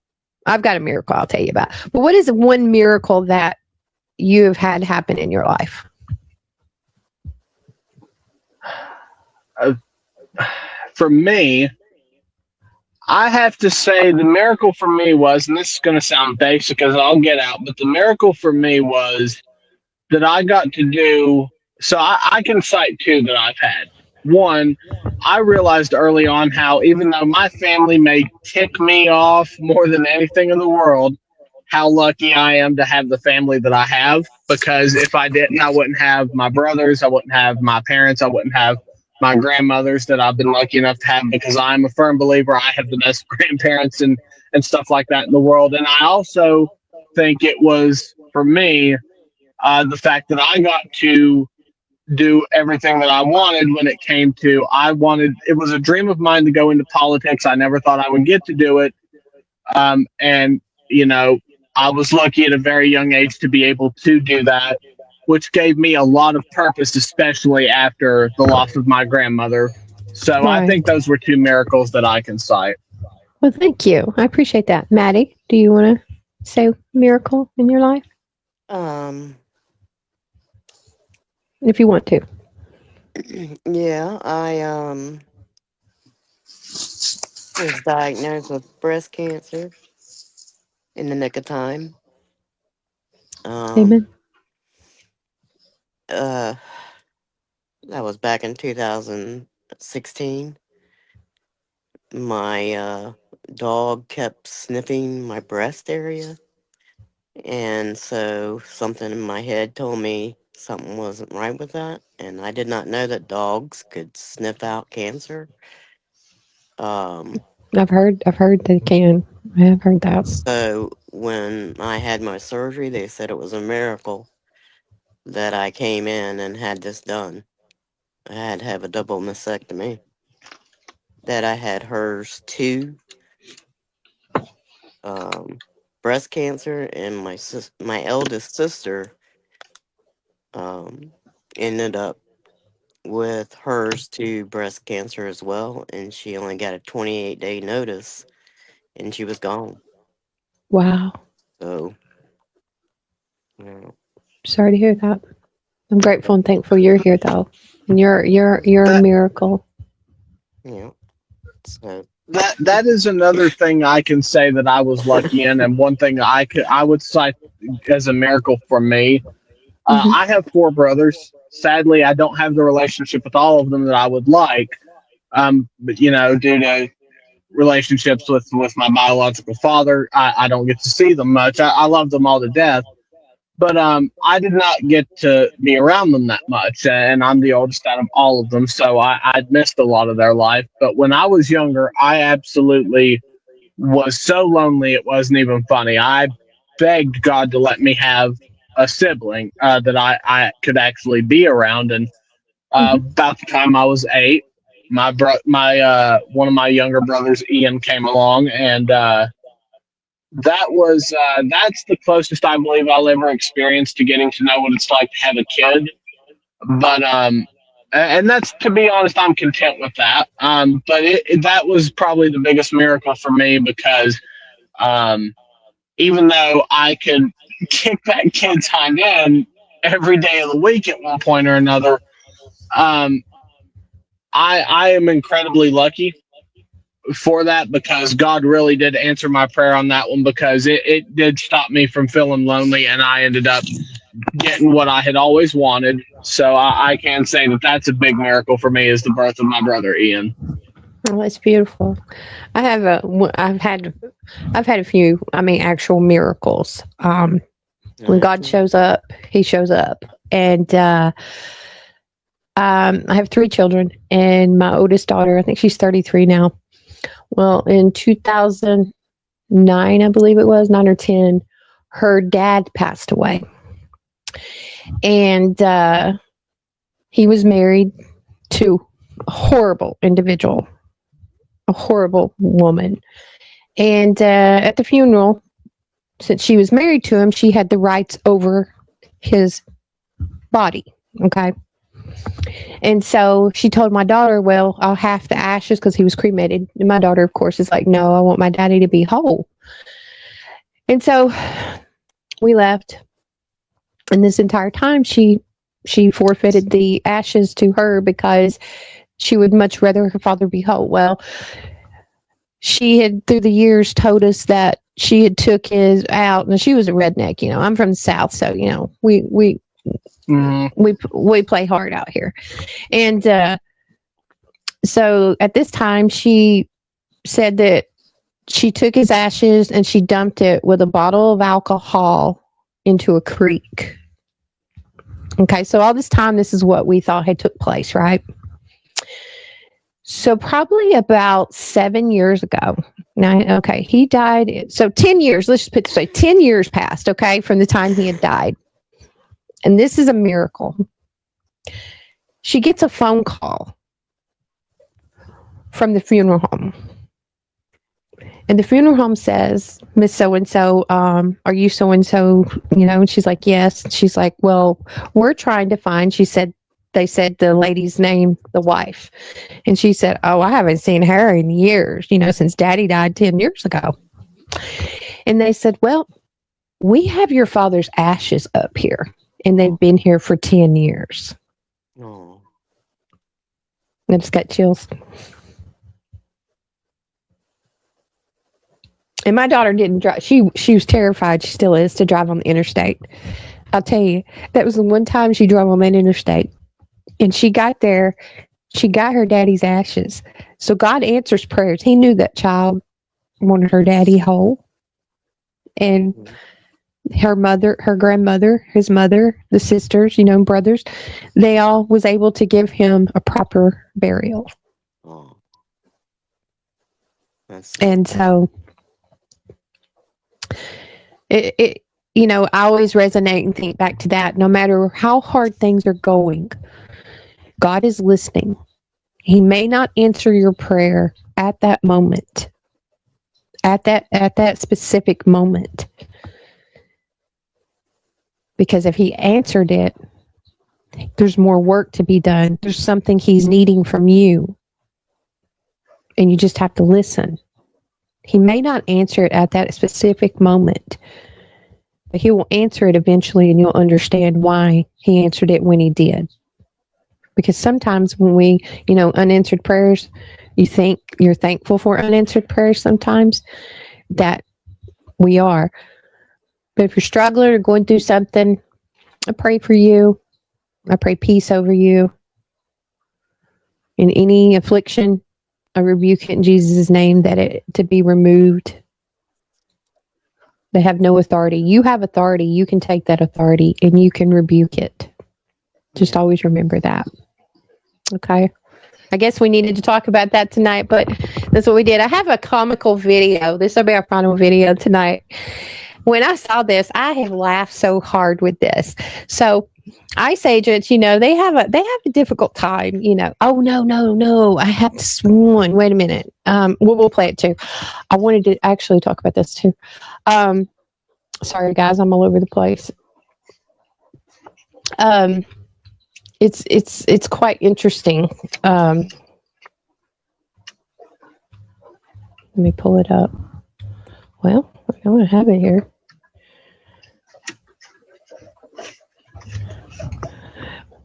[SPEAKER 1] I've got a miracle I'll tell you about. But what is one miracle that you have had happen in your life?
[SPEAKER 3] For me, I have to say the miracle for me was, and this is going to sound basic as I'll get out, but the miracle for me was that I got to do. So I can cite two that I've had. One, I realized early on how, even though my family may tick me off more than anything in the world, how lucky I am to have the family that I have. Because if I didn't, I wouldn't have my brothers, I wouldn't have my parents, I wouldn't have my grandmothers that I've been lucky enough to have, because I'm a firm believer I have the best grandparents and stuff like that in the world. And I also think it was, for me, the fact that I got to do everything that I wanted when it came to, it was a dream of mine to go into politics. I never thought I would get to do it. And, I was lucky at a very young age to be able to do that, which gave me a lot of purpose, especially after the loss of my grandmother. So I think those were two miracles that I can cite.
[SPEAKER 1] Well, thank you. I appreciate that. Maddie, do you want to say miracle in your life? If you want to.
[SPEAKER 2] Yeah, I was diagnosed with breast cancer in the nick of time.
[SPEAKER 1] Amen.
[SPEAKER 2] That was back in 2016. My dog kept sniffing my breast area, and so something in my head told me something wasn't right with that, and I did not know that dogs could sniff out cancer.
[SPEAKER 1] I've heard they can. I have heard that.
[SPEAKER 2] So when I had my surgery, they said it was a miracle that I came in and had this done. I had to have a double mastectomy. That I had HERS-2, breast cancer, and my eldest sister ended up with HERS-2 breast cancer as well, and she only got a 28-day notice, and she was gone.
[SPEAKER 1] Wow.
[SPEAKER 2] So, yeah.
[SPEAKER 1] Sorry to hear that. I'm grateful and thankful you're here, though. And you're a miracle.
[SPEAKER 2] Yeah. So
[SPEAKER 3] that is another thing I can say that I was lucky in, and one thing I would cite as a miracle for me. I have 4 brothers. Sadly, I don't have the relationship with all of them that I would like. But due to relationships with my biological father, I don't get to see them much. I love them all to death, but I did not get to be around them that much, and I'm the oldest out of all of them, so I'd missed a lot of their life. But when I was younger, I absolutely was so lonely it wasn't even funny. I begged God to let me have a sibling that I could actually be around, and about the time I was 8, my one of my younger brothers, Ian, came along, and that's the closest I believe I'll ever experience to getting to know what it's like to have a kid. But and that's, to be honest, I'm content with that. But that was probably the biggest miracle for me, because even though I could kick that kid's hind end every day of the week at one point or another, I am incredibly lucky for that, because God really did answer my prayer on that one, because it did stop me from feeling lonely, and I ended up getting what I had always wanted. So I can say that that's a big miracle for me, is the birth of my brother Ian.
[SPEAKER 1] Oh, that's beautiful. I've had a few, actual miracles. When God shows up, he shows up. And I have 3 children, and my oldest daughter, I think she's 33 now. Well, in 2009, I believe it was, 9 or 10, her dad passed away. And he was married to a horrible individual, a horrible woman. And at the funeral, since she was married to him, she had the rights over his body. Okay. And so she told my daughter, well, I'll have the ashes, because he was cremated. And my daughter, of course, is like, no, I want my daddy to be whole. And so we left. And this entire time, she forfeited the ashes to her, because she would much rather her father be whole. Well, she had, through the years, told us that she had took his out, and she was a redneck. I'm from the South, so we play hard out here. And so at this time, she said that she took his ashes and she dumped it with a bottle of alcohol into a creek. Okay, so all this time, this is what we thought had took place, right? So probably about 7 years ago. Now, okay, he died. So 10 years, let's just put this way, 10 years passed, okay, from the time he had died. And this is a miracle. She gets a phone call from the funeral home. And the funeral home says, Miss So-and-so, are you so-and-so? And she's like, yes. She's like, well, we're trying to find, they said the lady's name, the wife. And she said, oh, I haven't seen her in years, since Daddy died 10 years ago. And they said, well, we have your father's ashes up here, and they've been here for 10 years.
[SPEAKER 2] Oh.
[SPEAKER 1] I just got chills. And my daughter didn't drive. She was terrified. She still is to drive on the interstate. I'll tell you, that was the one time she drove on that interstate. And she got there. She got her daddy's ashes. So God answers prayers. He knew that child wanted her daddy whole. And her mother, her grandmother, his mother, the sisters, brothers, they all was able to give him a proper burial.
[SPEAKER 2] Oh.
[SPEAKER 1] And so it I always resonate and think back to that. No matter how hard things are going, God is listening. He may not answer your prayer at that moment, at that specific moment. Because if he answered it, there's more work to be done. There's something he's needing from you. And you just have to listen. He may not answer it at that specific moment, but he will answer it eventually, and you'll understand why he answered it when he did. Because sometimes when we, unanswered prayers, you think you're thankful for unanswered prayers sometimes, that we are. But if you're struggling or going through something, I pray for you. I pray peace over you. In any affliction, I rebuke it in Jesus' name, that it to be removed. They have no authority. You have authority. You can take that authority and you can rebuke it. Just always remember that. Okay. I guess we needed to talk about that tonight, but that's what we did. I have a comical video. This will be our final video tonight. When I saw this, I have laughed so hard with this. So ICE agents, they have a difficult time, Oh, no. I have this one. Wait a minute. We'll play it too. I wanted to actually talk about this too. Sorry guys, I'm all over the place. It's quite interesting. Let me pull it up. Well, I don't have it here.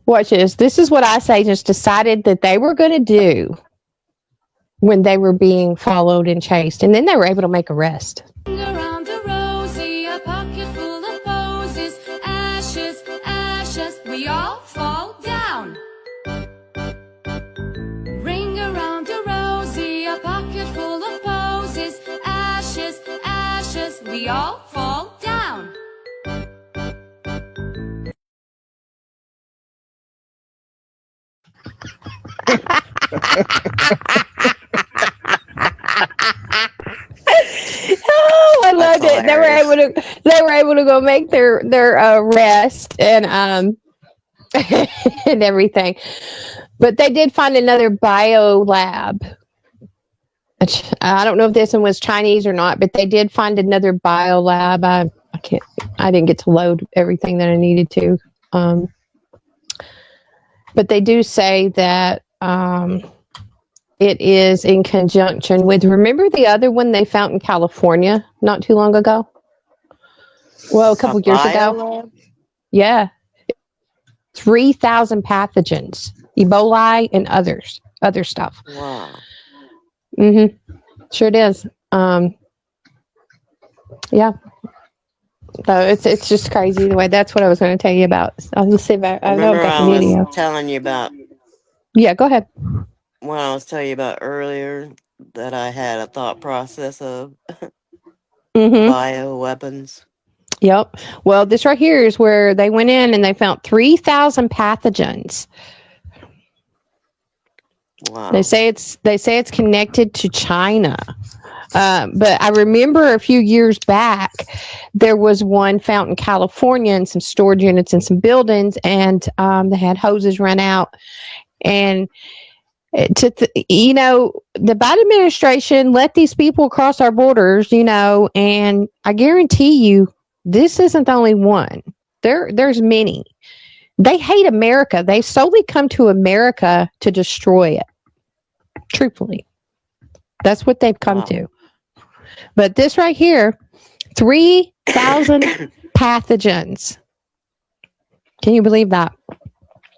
[SPEAKER 1] Watch this. This is what ICE agents decided that they were going to do when they were being followed and chased. And then they were able to make arrest.
[SPEAKER 14] Around the rosy, a pocket full of posies, ashes, ashes, we all fall down. Ring around the rosy, a pocket full of posies, ashes, ashes, we all fall down.
[SPEAKER 1] Oh, I loved it. They were able to go make their arrest and and everything. But they did find another bio lab. I don't know if this one was Chinese or not, but they did find another bio lab. I didn't get to load everything that I needed to. But they do say that it is in conjunction with, remember the other one they found in California not too long ago? Well, a couple years ago. Yeah. 3,000 pathogens, Ebola and other stuff.
[SPEAKER 2] Wow.
[SPEAKER 1] Sure it is. Yeah. So it's just crazy the way. That's what I was going to tell you about. I'll just say back. I
[SPEAKER 2] Remember
[SPEAKER 1] got
[SPEAKER 2] I
[SPEAKER 1] the
[SPEAKER 2] was
[SPEAKER 1] video.
[SPEAKER 2] telling you about,
[SPEAKER 1] Yeah, go ahead.
[SPEAKER 2] when I was telling you about earlier that I had a thought process of bioweapons.
[SPEAKER 1] Yep. Well, this right here is where they went in and they found 3,000 pathogens.
[SPEAKER 2] Wow.
[SPEAKER 1] They say it's connected to China. But I remember a few years back, there was one found in California in some storage units in some buildings, and they had hoses run out. And the Biden administration let these people cross our borders, and I guarantee you, this isn't the only one. There's many. They hate America. They solely come to America to destroy it. Truthfully. That's what they've come to. But this right here, 3,000 pathogens. Can you believe that?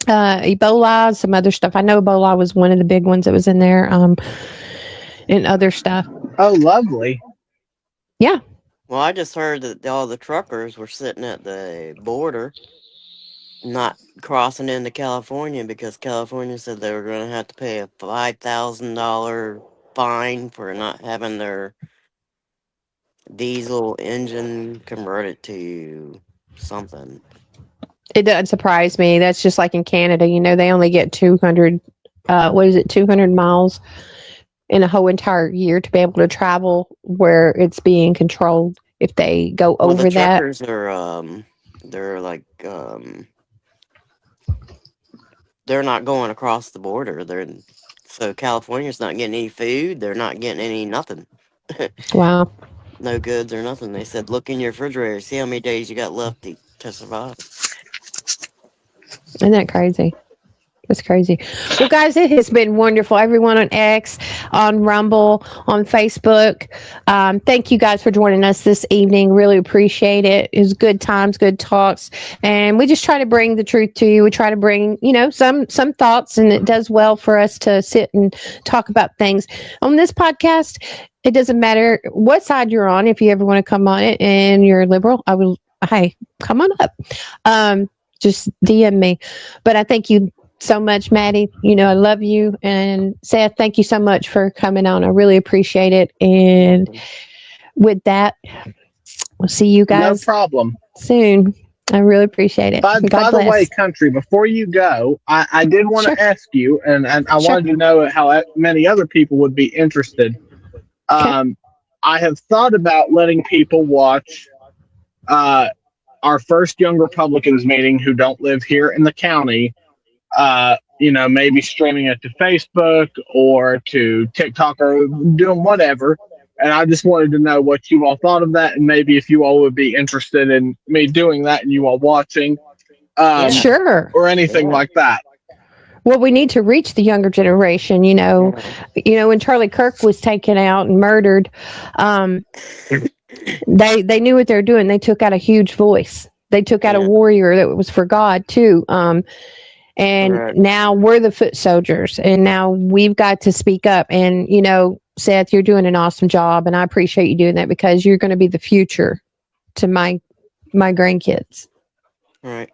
[SPEAKER 1] Ebola, some other stuff. I know Ebola was one of the big ones that was in there, and other stuff.
[SPEAKER 3] Oh, lovely.
[SPEAKER 1] Yeah.
[SPEAKER 2] Well, I just heard that all the truckers were sitting at the border, not crossing into California because California said they were going to have to pay a $5,000 fine for not having their diesel engine converted to something.
[SPEAKER 1] It doesn't surprise me. That's just like in Canada. You know, they only get 200, 200 miles in a whole entire year to be able to travel where it's being controlled. If they go
[SPEAKER 2] Well,
[SPEAKER 1] over
[SPEAKER 2] the
[SPEAKER 1] that,
[SPEAKER 2] truckers are, they're like, they're not going across the border. So California's not getting any food. They're not getting any nothing.
[SPEAKER 1] wow,
[SPEAKER 2] No goods or nothing. They said, look in your refrigerator, see how many days you got left to survive.
[SPEAKER 1] isn't that crazy? That's crazy. Well, guys, it has been wonderful. Everyone on X, on Rumble, on Facebook. Thank you guys for joining us this evening. Really appreciate it. It was good times, good talks. And we just try to bring the truth to you. We try to bring, some thoughts, and it does well for us to sit and talk about things. On this podcast, it doesn't matter what side you're on. If you ever want to come on it and you're liberal, hey, come on up. Just DM me. But I thank you so much, Maddie. I love you. And Seth, thank you so much for coming on. I really appreciate it. And with that, we'll see you guys.
[SPEAKER 3] No problem.
[SPEAKER 1] Soon. I really appreciate it.
[SPEAKER 3] By the way, country, before you go, I did want to ask you, and I wanted to know how many other people would be interested. I have thought about letting people watch our first Young Republicans meeting who don't live here in the county. Maybe streaming it to Facebook or to TikTok or doing whatever. And I just wanted to know what you all thought of that, and maybe if you all would be interested in me doing that and you all watching.
[SPEAKER 1] Sure.
[SPEAKER 3] Or anything like that.
[SPEAKER 1] Well, we need to reach the younger generation. When Charlie Kirk was taken out and murdered, they knew what they were doing. They took out a huge voice. They took out a warrior that was for God too. And now we're the foot soldiers, and now we've got to speak up. And, Seth, you're doing an awesome job, and I appreciate you doing that because you're going to be the future to my grandkids.
[SPEAKER 2] Right.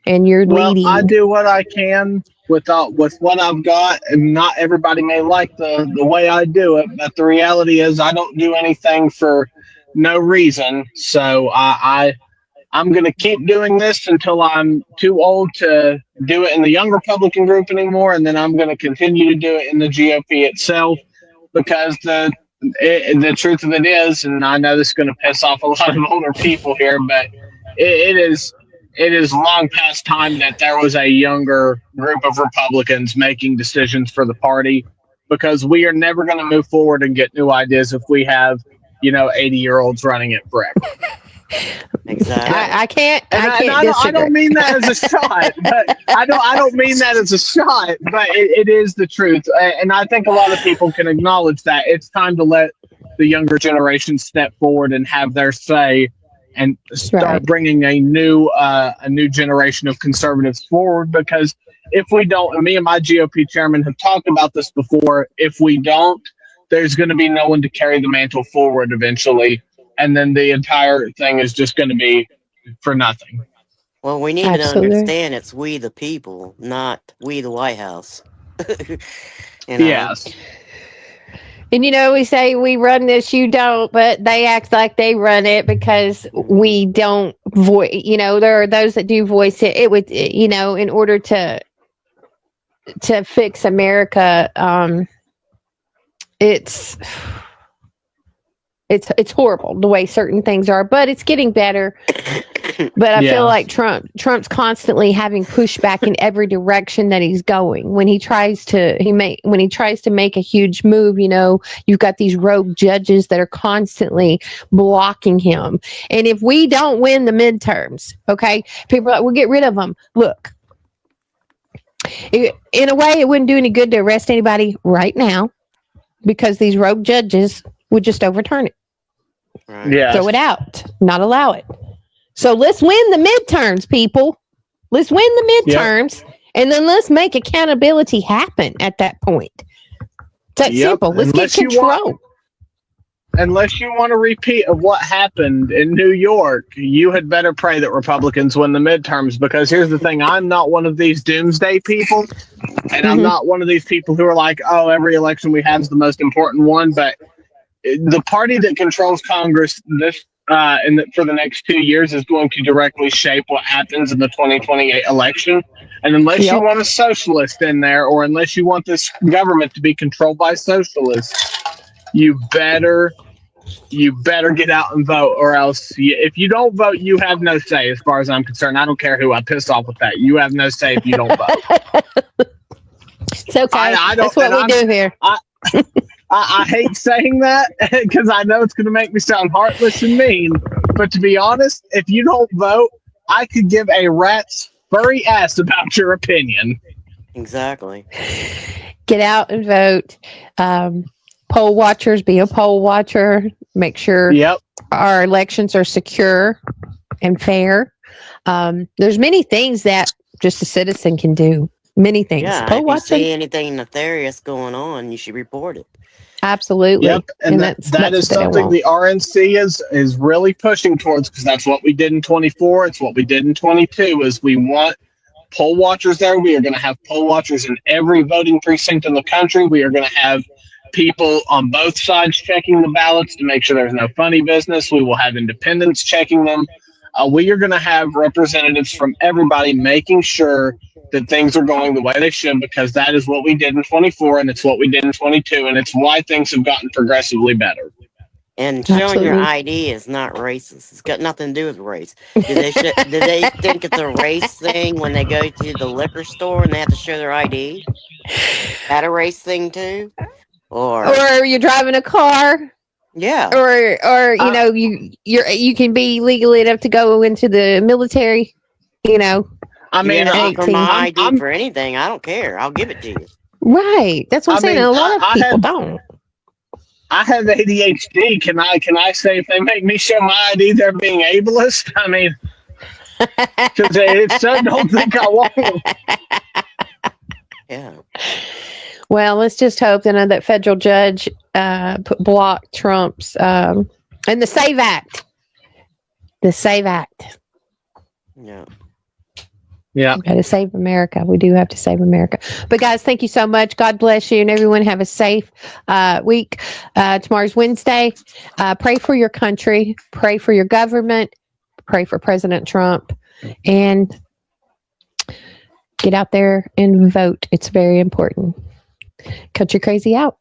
[SPEAKER 1] And you're leading.
[SPEAKER 3] I do what I can with what I've got, and not everybody may like the way I do it, but the reality is I don't do anything for no reason. So I'm going to keep doing this until I'm too old to do it in the Young Republican group anymore, and then I'm going to continue to do it in the GOP itself, because the truth of it is, and I know this is going to piss off a lot of older people here, but it is long past time that there was a younger group of Republicans making decisions for the party, because we are never going to move forward and get new ideas if we have 80-year-olds running it forever.
[SPEAKER 2] Exactly.
[SPEAKER 1] I can't
[SPEAKER 3] I don't mean that as a shot, but I don't mean that as a shot, but it is the truth. And I think a lot of people can acknowledge that it's time to let the younger generation step forward and have their say and start bringing a new generation of conservatives forward. Because if we don't, and me and my GOP chairman have talked about this before, if we don't, there's going to be no one to carry the mantle forward eventually. And then the entire thing is just going to be for nothing.
[SPEAKER 2] Well, we need to understand it's we the people, not we the White House.
[SPEAKER 3] Yes.
[SPEAKER 1] And we say we run this, you don't, but they act like they run it because we don't voice. There are those that do voice it. It would, in order to fix America, it's horrible the way certain things are, but it's getting better. But I feel like Trump's constantly having pushback in every direction that he's going. When he tries to make a huge move, you've got these rogue judges that are constantly blocking him. And if we don't win the midterms, okay, people are like, we'll get rid of them. Look, in a way, it wouldn't do any good to arrest anybody right now, because these rogue judges would just overturn it.
[SPEAKER 3] Right.
[SPEAKER 1] Throw it out, not allow it. So let's win the midterms, people. Let's win the midterms, and then let's make accountability happen at that point. It's that simple. Let's get control.
[SPEAKER 3] unless you want a repeat of what happened in New York, you had better pray that Republicans win the midterms, because here's the thing. I'm not one of these doomsday people, and I'm not one of these people who are like, oh, every election we have is the most important one. But the party that controls Congress for the next 2 years is going to directly shape what happens in the 2028 election. And unless you want a socialist in there, or unless you want this government to be controlled by socialists, you better get out and vote, or else if you don't vote, you have no say. As far as I'm concerned, I don't care who I piss off with that. You have no say if you don't vote.
[SPEAKER 1] It's okay. That's what we do here.
[SPEAKER 3] I hate saying that because I know it's going to make me sound heartless and mean. But to be honest, if you don't vote, I could give a rat's furry ass about your opinion.
[SPEAKER 2] Exactly.
[SPEAKER 1] Get out and vote. Poll watchers, be a poll watcher. Make sure our elections are secure and fair. There's many things that just a citizen can do. Many things.
[SPEAKER 2] Yeah,
[SPEAKER 1] Poll
[SPEAKER 2] if
[SPEAKER 1] watching.
[SPEAKER 2] you see anything nefarious going on, you should report it.
[SPEAKER 1] Absolutely.
[SPEAKER 3] Yep, and that is something the RNC is really pushing towards, because that's what we did in 24. It's what we did in 22. Is we want poll watchers there. We are going to have poll watchers in every voting precinct in the country. We are going to have people on both sides checking the ballots to make sure there's no funny business. We will have independents checking them. We are going to have representatives from everybody making sure that things are going the way they should, because that is what we did in 24, and it's what we did in 22, and it's why things have gotten progressively better.
[SPEAKER 2] And showing your ID is not racist. It's got nothing to do with race. Do they think it's a race thing when they go to the liquor store and they have to show their ID? That a race thing too? Or
[SPEAKER 1] you're driving a car.
[SPEAKER 2] Yeah.
[SPEAKER 1] Or you know, you can be legally enough to go into the military, you know.
[SPEAKER 2] I mean, for my ID for anything, I don't care. I'll give it to you.
[SPEAKER 1] Right. That's what I'm saying. A lot of people don't.
[SPEAKER 3] I have ADHD. Can I say if they make me show my ID, they're being ableist? I mean, because it's so don't think I won't.
[SPEAKER 2] Yeah.
[SPEAKER 1] Well, let's just hope that federal judge blocked Trump's and the SAVE Act. The SAVE Act.
[SPEAKER 2] Yeah.
[SPEAKER 3] Yeah.
[SPEAKER 1] We've got to save America. We do have to save America. But guys, thank you so much. God bless you, and everyone have a safe week. Tomorrow's Wednesday. Pray for your country. Pray for your government. Pray for President Trump. And get out there and vote. It's very important. Country Crazy out.